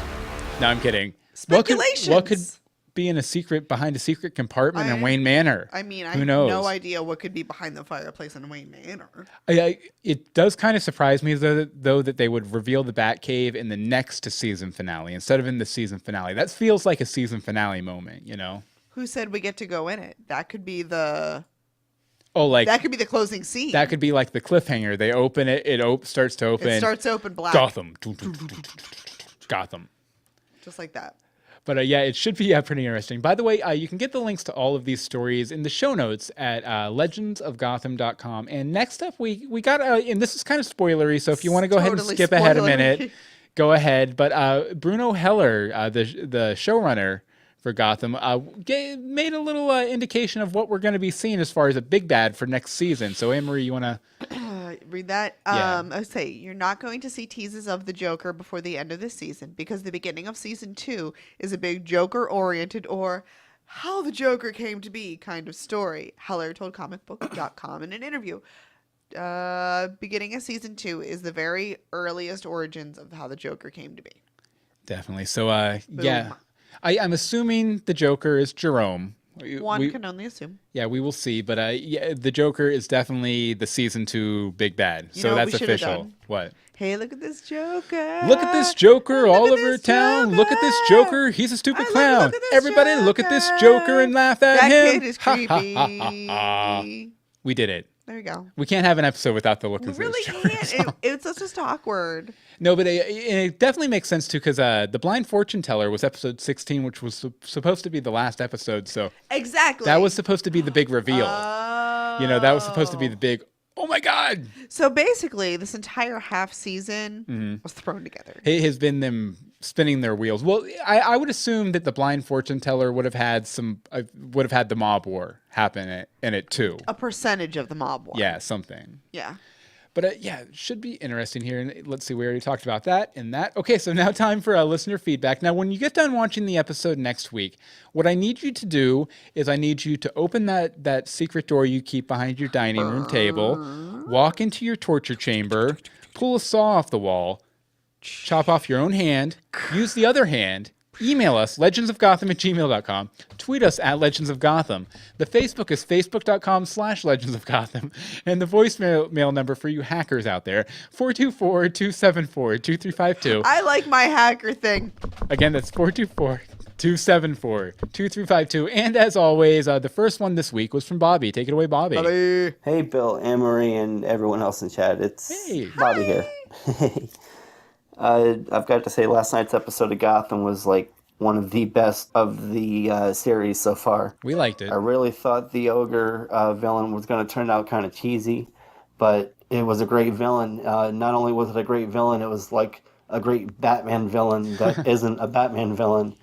No, I'm kidding. What could Speculations. be in behind a secret compartment in I- Wayne Manor? I mean, I Who have knows? no idea what could be behind the fireplace in Wayne Manor. It does kind of surprise me though that they would reveal the Batcave in the next season finale instead of in the season finale. That feels like a season finale moment, you know? Who said we get to go in it? That could be the Oh, like that could be the closing scene. that could be like the cliffhanger. They open it, starts to open. It starts open black, Gotham. Gotham. just like that. But yeah, it should be pretty interesting. By the way, you can get the links to all of these stories in the show notes at legendsofgotham.com. And next up, we got, and this is kind of spoilery, so if you want to go ahead and Totally skip ahead a spoilery. minute, go ahead. But Bruno Heller, the showrunner for Gotham, made a little indication of what we're going to be seeing as far as a big bad for next season. So, Anne-Marie, you want to... Read that. Yeah. I would say you're not going to see teases of the Joker before the end of this season because the beginning of season 2 is a big Joker-oriented or how the Joker came to be kind of story. Heller told comicbook.com in an interview. Beginning of season 2 is the very earliest origins of how the Joker came to be. Definitely. So, yeah. I'm assuming the Joker is Jerome. One can only assume. Yeah, we will see. But yeah, the Joker is definitely the season 2 big bad. You So know what that's we should've official. done? What? Hey, look at this Joker. Look at this Joker Look all at over this town. Look at this Joker. He's a stupid Look clown. at this Everybody look at this Joker and laugh at That him. kid is Ha, ha, ha, ha, ha. creepy. We did it. There you go. We can't have an episode without the look We of really this Joker. can't. It's just awkward. No, but it definitely makes sense too because the Blind Fortune Teller was episode 16, which was supposed to be the last episode. So Exactly. that was supposed to be the big reveal. Oh. You know, that was supposed to be the big, oh my God. So basically, this entire half season Mm-hmm. was thrown together. It has been them spinning their wheels. Well, I would assume that the Blind Fortune Teller would have had the mob war happen in it too. A percentage of the mob war. Yeah, something. Yeah. But yeah, it should be interesting here. And let's see, we already talked about that and that. Okay, so now time for listener feedback. Now, when you get done watching the episode next week, what I need you to do is I need you to open that secret door you keep behind your dining room table, walk into your torture chamber, pull a saw off the wall, chop off your own hand, use the other hand, email us, legendsofgotham@gmail.com, tweet us at Legends of Gotham. The Facebook is facebook.com/Legends of Gotham, and the voicemail number for you hackers out there, 424-274-2352. I like my hacker thing. Again, that's 424-274-2352. And as always, the first one this week was from Bobby. Take it away, Bobby. Bobby. Hey, Bill, Anne-Marie, and everyone else in chat. It's Hey. Bobby here. I've got to say, last night's episode of Gotham was like one of the best of the series so far. We liked it. I really thought the ogre villain was going to turn out kind of cheesy, but it was a great villain. Not only was it a great villain, it was like a great Batman villain that isn't a Batman villain.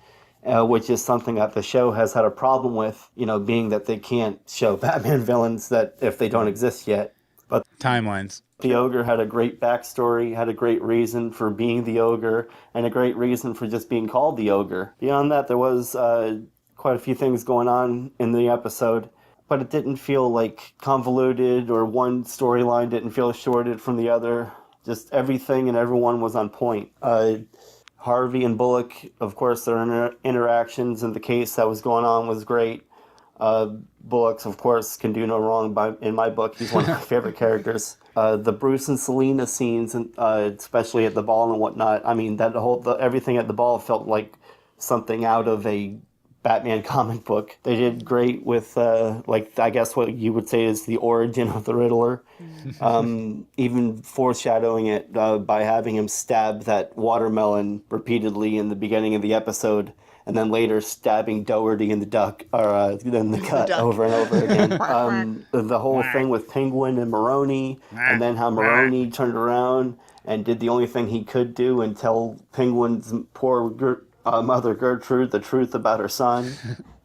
Which is something that the show has had a problem with, being that they can't show Batman villains that if they don't exist yet. But Timelines. the ogre had a great backstory, had a great reason for being the ogre, and a great reason for just being called the ogre. Beyond that, there was quite a few things going on in the episode, but it didn't feel like convoluted or one storyline didn't feel shorted from the other. Just everything and everyone was on point. Harvey and Bullock, of course, their interactions and the case that was going on was great. Bullocks, of course, can do no wrong. In my book, he's one of my favorite characters. The Bruce and Selena scenes, and especially at the ball and whatnot. I mean, everything at the ball felt like something out of a Batman comic book. They did great with, I guess what you would say is the origin of the Riddler. Even foreshadowing it by having him stab that watermelon repeatedly in the beginning of the episode, and then later stabbing Doherty in the duck, or in the gut over and over again. The whole thing with Penguin and Maroni, and then how Maroni turned around and did the only thing he could do and tell Penguin's poor mother Gertrude the truth about her son.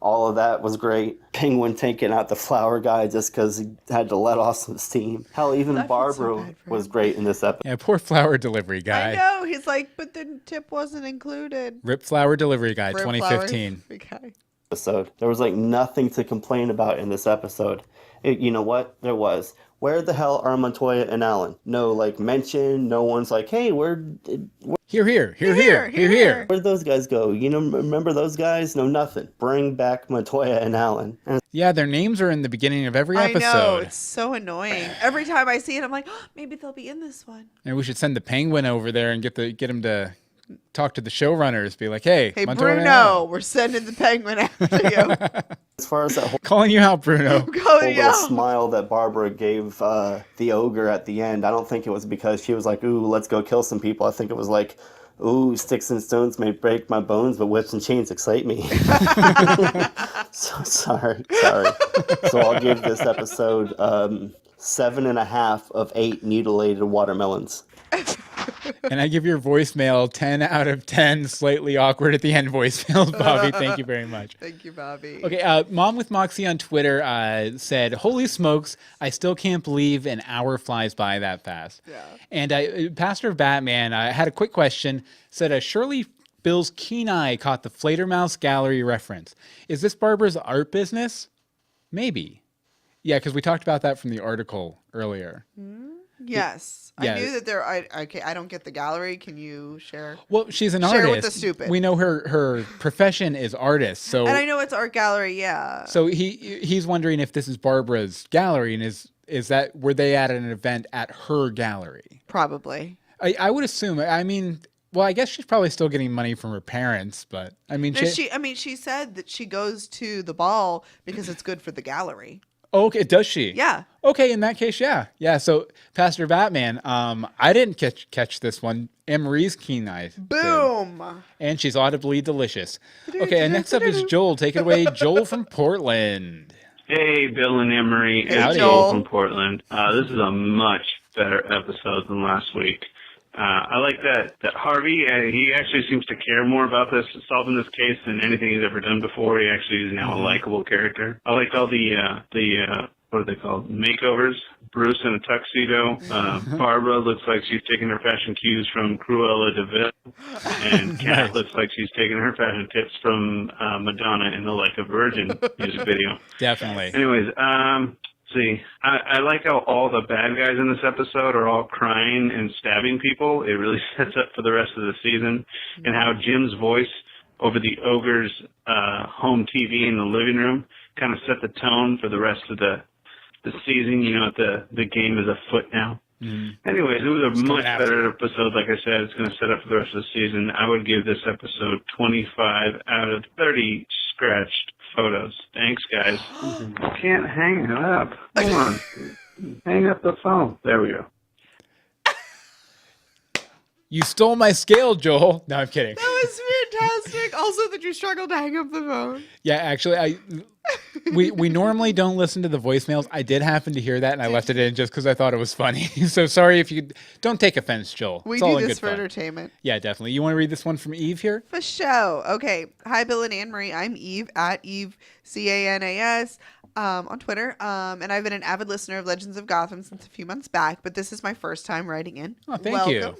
All of that was great. Penguin taking out the flower guy just because he had to let off some steam. Hell, even Barbara was great in this episode. Yeah, poor flower delivery guy. I know. He's like, but the tip wasn't included. Rip flower delivery guy, Rip 2015. There was like nothing to complain about in this episode. You know what? There was. Where the hell are Montoya and Alan? No, like, mention. No one's like, hey, Here. Where'd those guys go? You know, remember those guys? No, nothing. Bring back Montoya and Alan. Yeah, their names are in the beginning of every episode. I know, it's so annoying. Every time I see it, I'm like, oh, maybe they'll be in this one. And we should send the Penguin over there and get him to talk to the showrunners. Be like, hey, Montoya Bruno, we're sending the Penguin after you. As far as that whole calling you out, Bruno. little smile that Barbara gave the ogre at the end, I don't think it was because she was like, ooh, let's go kill some people. I think it was like, ooh, sticks and stones may break my bones, but whips and chains excite me. So sorry. So I'll give this episode 7.5 of 8 mutilated watermelons. And I give your voicemail 10 out of 10 slightly awkward at the end voicemails, Bobby. Thank you very much. Thank you, Bobby. Okay, Mom with Moxie on Twitter said, holy smokes, I still can't believe an hour flies by that fast. Yeah. And Pastor Batman had a quick question, said, Shirley Bill's keen eye caught the Flatermouse Gallery reference. Is this Barbara's art business? Maybe. Yeah, because we talked about that from the article earlier. Yes. Yeah. I knew that there. I don't get the gallery. Can you share? Well, she's an share artist. with the stupid. We know her profession is artist. So, and I know it's art gallery. Yeah. So he's wondering if this is Barbara's gallery, and is that were they at an event at her gallery? Probably. I would assume. I mean, well, I guess she's probably still getting money from her parents, but I mean, she said that she goes to the ball because it's good for the gallery. Okay, does she? Yeah. Okay, in that case, yeah. So, Pastor Batman, I didn't catch this one. Anne-Marie's keen eye. Boom. Did. And she's audibly delicious. Okay, and next up is Joel. Take it away, Joel from Portland. Hey, Bill and Anne-Marie. Hey, it's Joel. Joel from Portland. This is a much better episode than last week. I like that Harvey, he actually seems to care more about solving this case than anything he's ever done before. He actually is now a likable character. I liked all the what are they called? Makeovers. Bruce in a tuxedo. Barbara looks like she's taking her fashion cues from Cruella de Vil. And Kat looks like she's taking her fashion tips from Madonna in the Like a Virgin music video. Definitely. Anyways, see, I like how all the bad guys in this episode are all crying and stabbing people. It really sets up for the rest of the season. And how Jim's voice over the ogre's home TV in the living room kind of set the tone for the rest of the season. You know, the game is afoot now. Anyways, it was a much better episode. Like I said, it's going to set up for the rest of the season. I would give this episode 25 out of 30 scratched photos. Thanks, guys. I can't hang it up. Come on. Hang up the phone. There we go. You stole my scale, Joel. No, I'm kidding. That was fantastic. Also, that you struggled to hang up the phone. Yeah, actually, we normally don't listen to the voicemails. I did happen to hear that, and I left it in just because I thought it was funny. So sorry if you don't take offense, Joel. We it's all do in this good for fun. entertainment. Yeah, definitely. You want to read this one from Eve here? For show. Okay. Hi, Bill and Anne-Marie. I'm Eve at Eve CANAS on Twitter. And I've been an avid listener of Legends of Gotham since a few months back, but this is my first time writing in. Oh, thank you.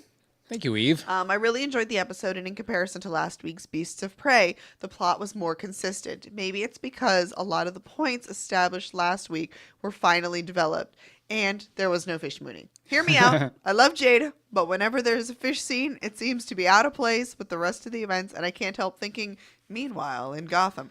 Thank you, Eve. I really enjoyed the episode, and in comparison to last week's Beasts of Prey, the plot was more consistent. Maybe it's because a lot of the points established last week were finally developed, and there was no fish mooning. Hear me out. I love Jada, but whenever there's a fish scene, it seems to be out of place with the rest of the events, and I can't help thinking, meanwhile, in Gotham.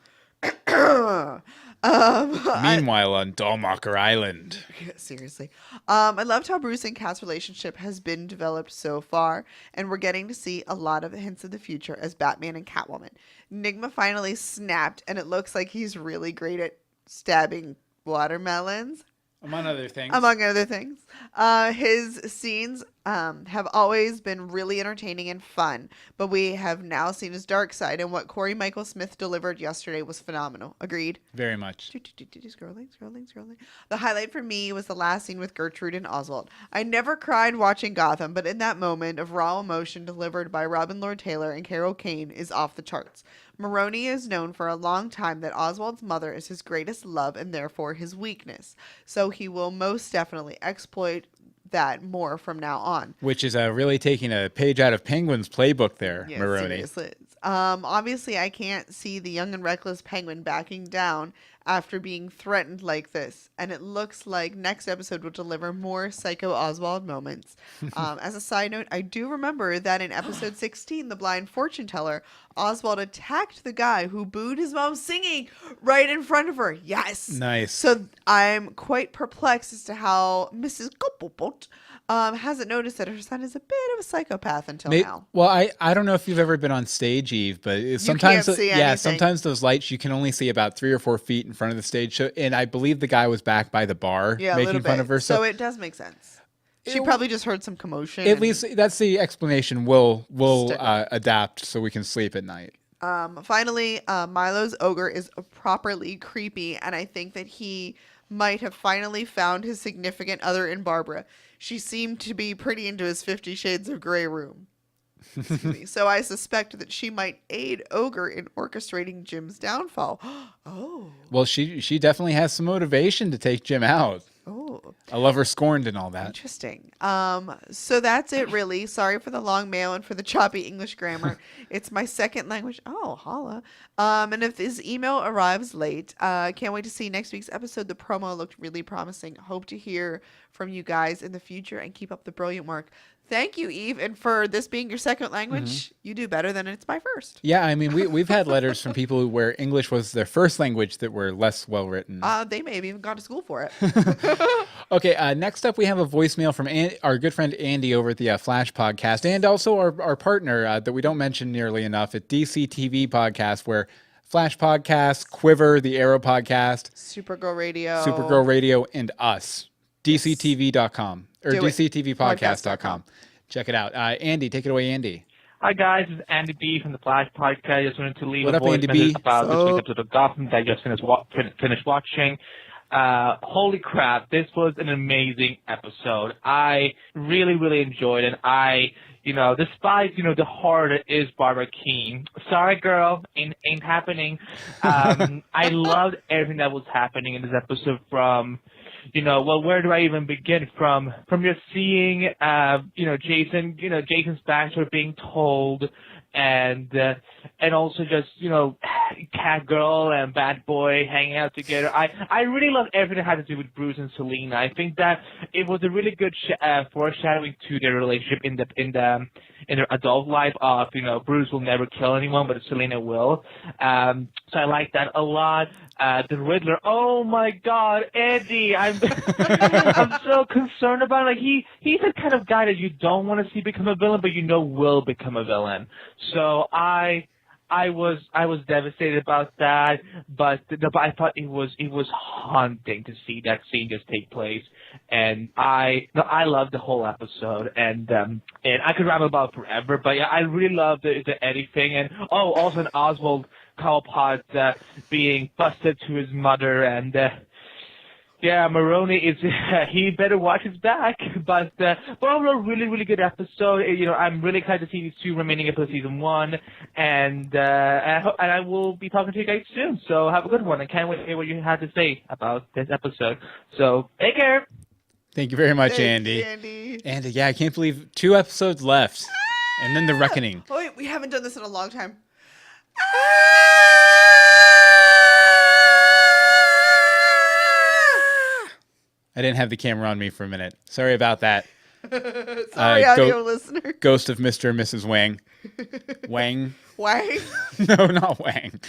Meanwhile, on Dollmacher Island. Seriously. I loved how Bruce and Kat's relationship has been developed so far, and we're getting to see a lot of hints of the future as Batman and Catwoman. Nigma finally snapped, and it looks like he's really great at stabbing watermelons. Among other things. Among other things. His scenes have always been really entertaining and fun, but we have now seen his dark side, and what Corey Michael Smith delivered yesterday was phenomenal. Agreed? Very much. Scrolling. The highlight for me was the last scene with Gertrude and Oswald. I never cried watching Gotham, but in that moment of raw emotion delivered by Robin Lord Taylor and Carol Kane is off the charts. Maroni is known for a long time that Oswald's mother is his greatest love and therefore his weakness. So he will most definitely exploit that more from now on. Which is really taking a page out of Penguin's playbook there, Yeah, Maroni. seriously. Obviously, I can't see the young and reckless Penguin backing down after being threatened like this. And it looks like next episode will deliver more Psycho Oswald moments. As a side note, I do remember that in episode 16, The Blind Fortune Teller, Oswald attacked the guy who booed his mom singing right in front of her. Yes. Nice. So I'm quite perplexed as to how Mrs. Coppelpot hasn't noticed that her son is a bit of a psychopath until now. Well, I don't know if you've ever been on stage, Eve, but sometimes can't see anything. sometimes those lights you can only see about 3 or 4 feet in front of the stage. So, and I believe the guy was back by the bar Yeah, a making little fun bit. of her. So it does make sense. She probably just heard some commotion. At least that's the explanation. We'll adapt so we can sleep at night. Finally, Milo's ogre is properly creepy, and I think that he might have finally found his significant other in Barbara. She seemed to be pretty into his 50 Shades of Grey room. So I suspect that she might aid Ogre in orchestrating Jim's downfall. Oh. Well, she definitely has some motivation to take Jim out. Oh. I love her scorned and all that. Interesting. So that's it, really. Sorry for the long mail and for the choppy English grammar. It's my second language. Oh, holla. And if this email arrives late, can't wait to see next week's episode. The promo looked really promising. Hope to hear from you guys in the future and keep up the brilliant work. Thank you, Eve. And for this being your second language, you do better than it's my first. Yeah, I mean, we've had letters from people where English was their first language that were less well written. They may have even gone to school for it. Okay, next up we have a voicemail from our good friend Andy over at the Flash podcast, and also our partner that we don't mention nearly enough at DCTV podcast, where Flash podcast, Quiver, the Arrow podcast, Supergirl Radio, and us, DCTV.com or DCTVpodcast.com. Check it out. Andy, take it away, Andy. Hi guys, this is Andy B from the Flash Podcast. Just wanted to leave What a up, voice Andy message B? about this week's episode of Gotham that I just finished watching. Holy crap, this was an amazing episode. I really, really enjoyed it. Despite, the horror that is Barbara Keene. Sorry, girl, ain't happening. I loved everything that was happening in this episode from, where do I even begin? From just seeing, Jason, Jason's backstory being told, and also just, Catgirl and Bad Boy hanging out together. I really love everything that had to do with Bruce and Selena. I think that it was a really good foreshadowing to their relationship in their adult life of, Bruce will never kill anyone, but Selena will. So I like that a lot. The Riddler, oh my God, Eddie, I'm so concerned about it. Like he's the kind of guy that you don't want to see become a villain, but will become a villain. So I was devastated about that, but I thought it was haunting to see that scene just take place, and I loved the whole episode, and I could ramble about it forever, but yeah, I really loved the Eddie thing, and also an Oswald Cobblepot being busted to his mother, and yeah, Maroni is he better watch his back. But overall, really, really good episode. I'm really excited to see these 2 remaining episodes of season 1, and I will be talking to you guys soon. So have a good one. I can't wait to hear what you have to say about this episode. So take care. Thank you very much, Thanks, Andy. Andy, yeah, I can't believe 2 episodes left, and then the reckoning. Oh, wait, we haven't done this in a long time. I didn't have the camera on me for a minute. Sorry about that. Sorry, audio listener. Ghost of Mr. and Mrs. Wang. Wang. Wang. No, not Wang.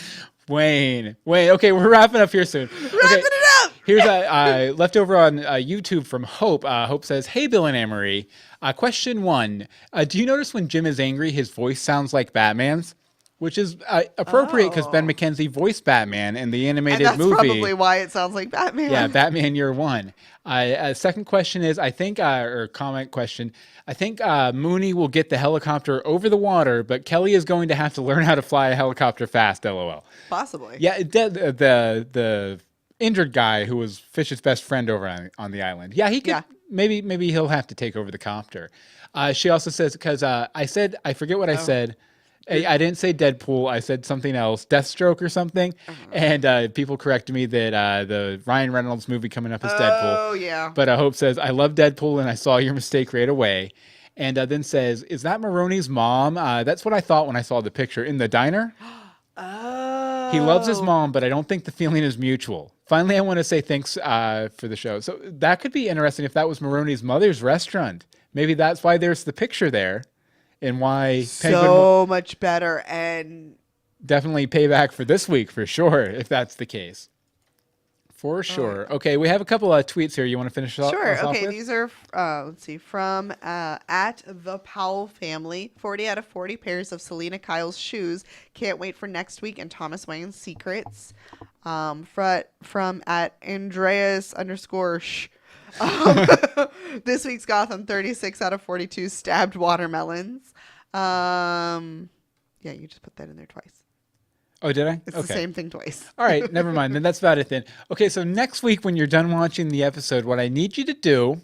Wayne. Okay, we're wrapping up here soon. Wrapping it up. Here's a leftover on YouTube from Hope. Hope says, "Hey, Bill and Anne-Marie. Question 1. Do you notice when Jim is angry, his voice sounds like Batman's? Which is appropriate because Ben McKenzie voiced Batman in the animated And that's movie. probably why it sounds like Batman. Yeah, Batman Year One. Second question is, I think, or comment question, I think Mooney will get the helicopter over the water, but Kelly is going to have to learn how to fly a helicopter fast, LOL. Possibly. Yeah, the injured guy who was Fish's best friend over on the island. Yeah, he could. Yeah. Maybe he'll have to take over the copter. She also says, because I forget what I said. I didn't say Deadpool. I said something else, Deathstroke or something. And people corrected me that the Ryan Reynolds movie coming up is Deadpool. Oh, yeah. But Hope says, I love Deadpool and I saw your mistake right away. And then says, is that Maroney's mom? That's what I thought when I saw the picture in the diner. Oh. He loves his mom, but I don't think the feeling is mutual. Finally, I want to say thanks for the show. So that could be interesting if that was Maroney's mother's restaurant. Maybe that's why there's the picture there. And why Penguin so much better, and definitely payback for this week for sure, if that's the case. For sure. Okay, we have a couple of tweets here. You want to finish off? Sure. Off Okay, with? these are let's see, from at the Powell family. 40 out of 40 pairs of Selena Kyle's shoes. Can't wait for next week. And Thomas Wayne's secrets. From at Andreas_sh. This week's Gotham, 36 out of 42 stabbed watermelons. Yeah, you just put that in there twice. Oh, did I? It's the same thing twice. All right, never mind. Then that's about it then. Okay, so next week when you're done watching the episode, what I need you to do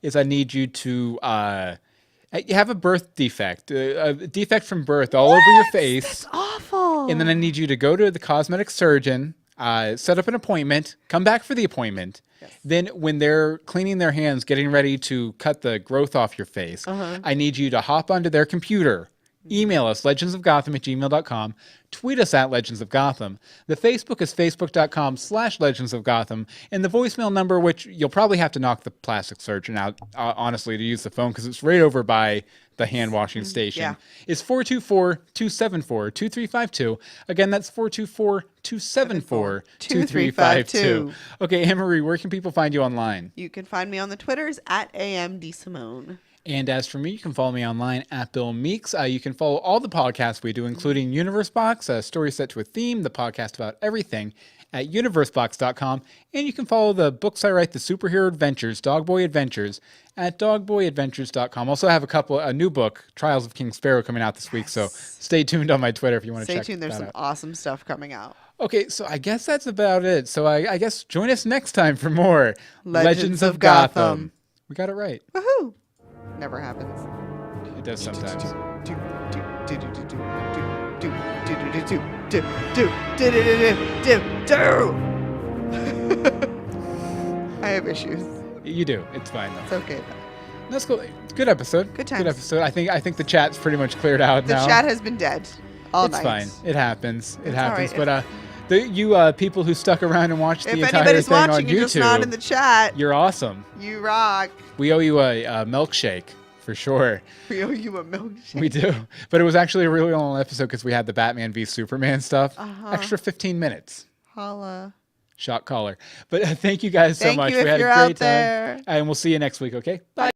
is I need you to you have a birth defect, a defect from birth all over your face. That's awful. And then I need you to go to the cosmetic surgeon, set up an appointment, come back for the appointment. Yes. Then when they're cleaning their hands, getting ready to cut the growth off your face, I need you to hop onto their computer, email us, legendsofgotham@gmail.com, tweet us at Legends of Gotham. The Facebook is facebook.com/Legends of Gotham. And the voicemail number, which you'll probably have to knock the plastic surgeon out, honestly, to use the phone because it's right over by the hand washing station, is 424-274-2352. Again, that's 424-274-2352. Okay, Anne-Marie, where can people find you online? You can find me on the Twitters at DeSimone. And as for me, you can follow me online at Bill Meeks. You can follow all the podcasts we do, including Universe Box, a story set to a theme, the podcast about everything, at universebox.com. And you can follow the books I write, the superhero adventures, Dogboy Adventures, at dogboyadventures.com. Also have a new book, Trials of King Sparrow, coming out this week. So stay tuned on my Twitter if you want to check that out. Stay tuned. There's some awesome stuff coming out. Okay, so I guess that's about it. So I guess join us next time for more Legends of Gotham. We got it right. Woohoo! Never happens. It does sometimes. I have issues. You do. It's fine though. It's okay though. That's cool. Good episode. Good times. Good episode. I think the chat's pretty much cleared out now. The chat has been dead all night. It's fine. It happens. It It's happens. all right. But you people who stuck around and watched the entire thing on YouTube, if anybody's watching, you're just not in the chat. You're awesome. You rock. We owe you a milkshake for sure. We owe you a milkshake. We do. But it was actually a really long episode because we had the Batman v Superman stuff. Extra 15 minutes. Holla. Shot caller. But thank you guys so much. Thank you if we had you're a great out there. time. And we'll see you next week, okay? Bye.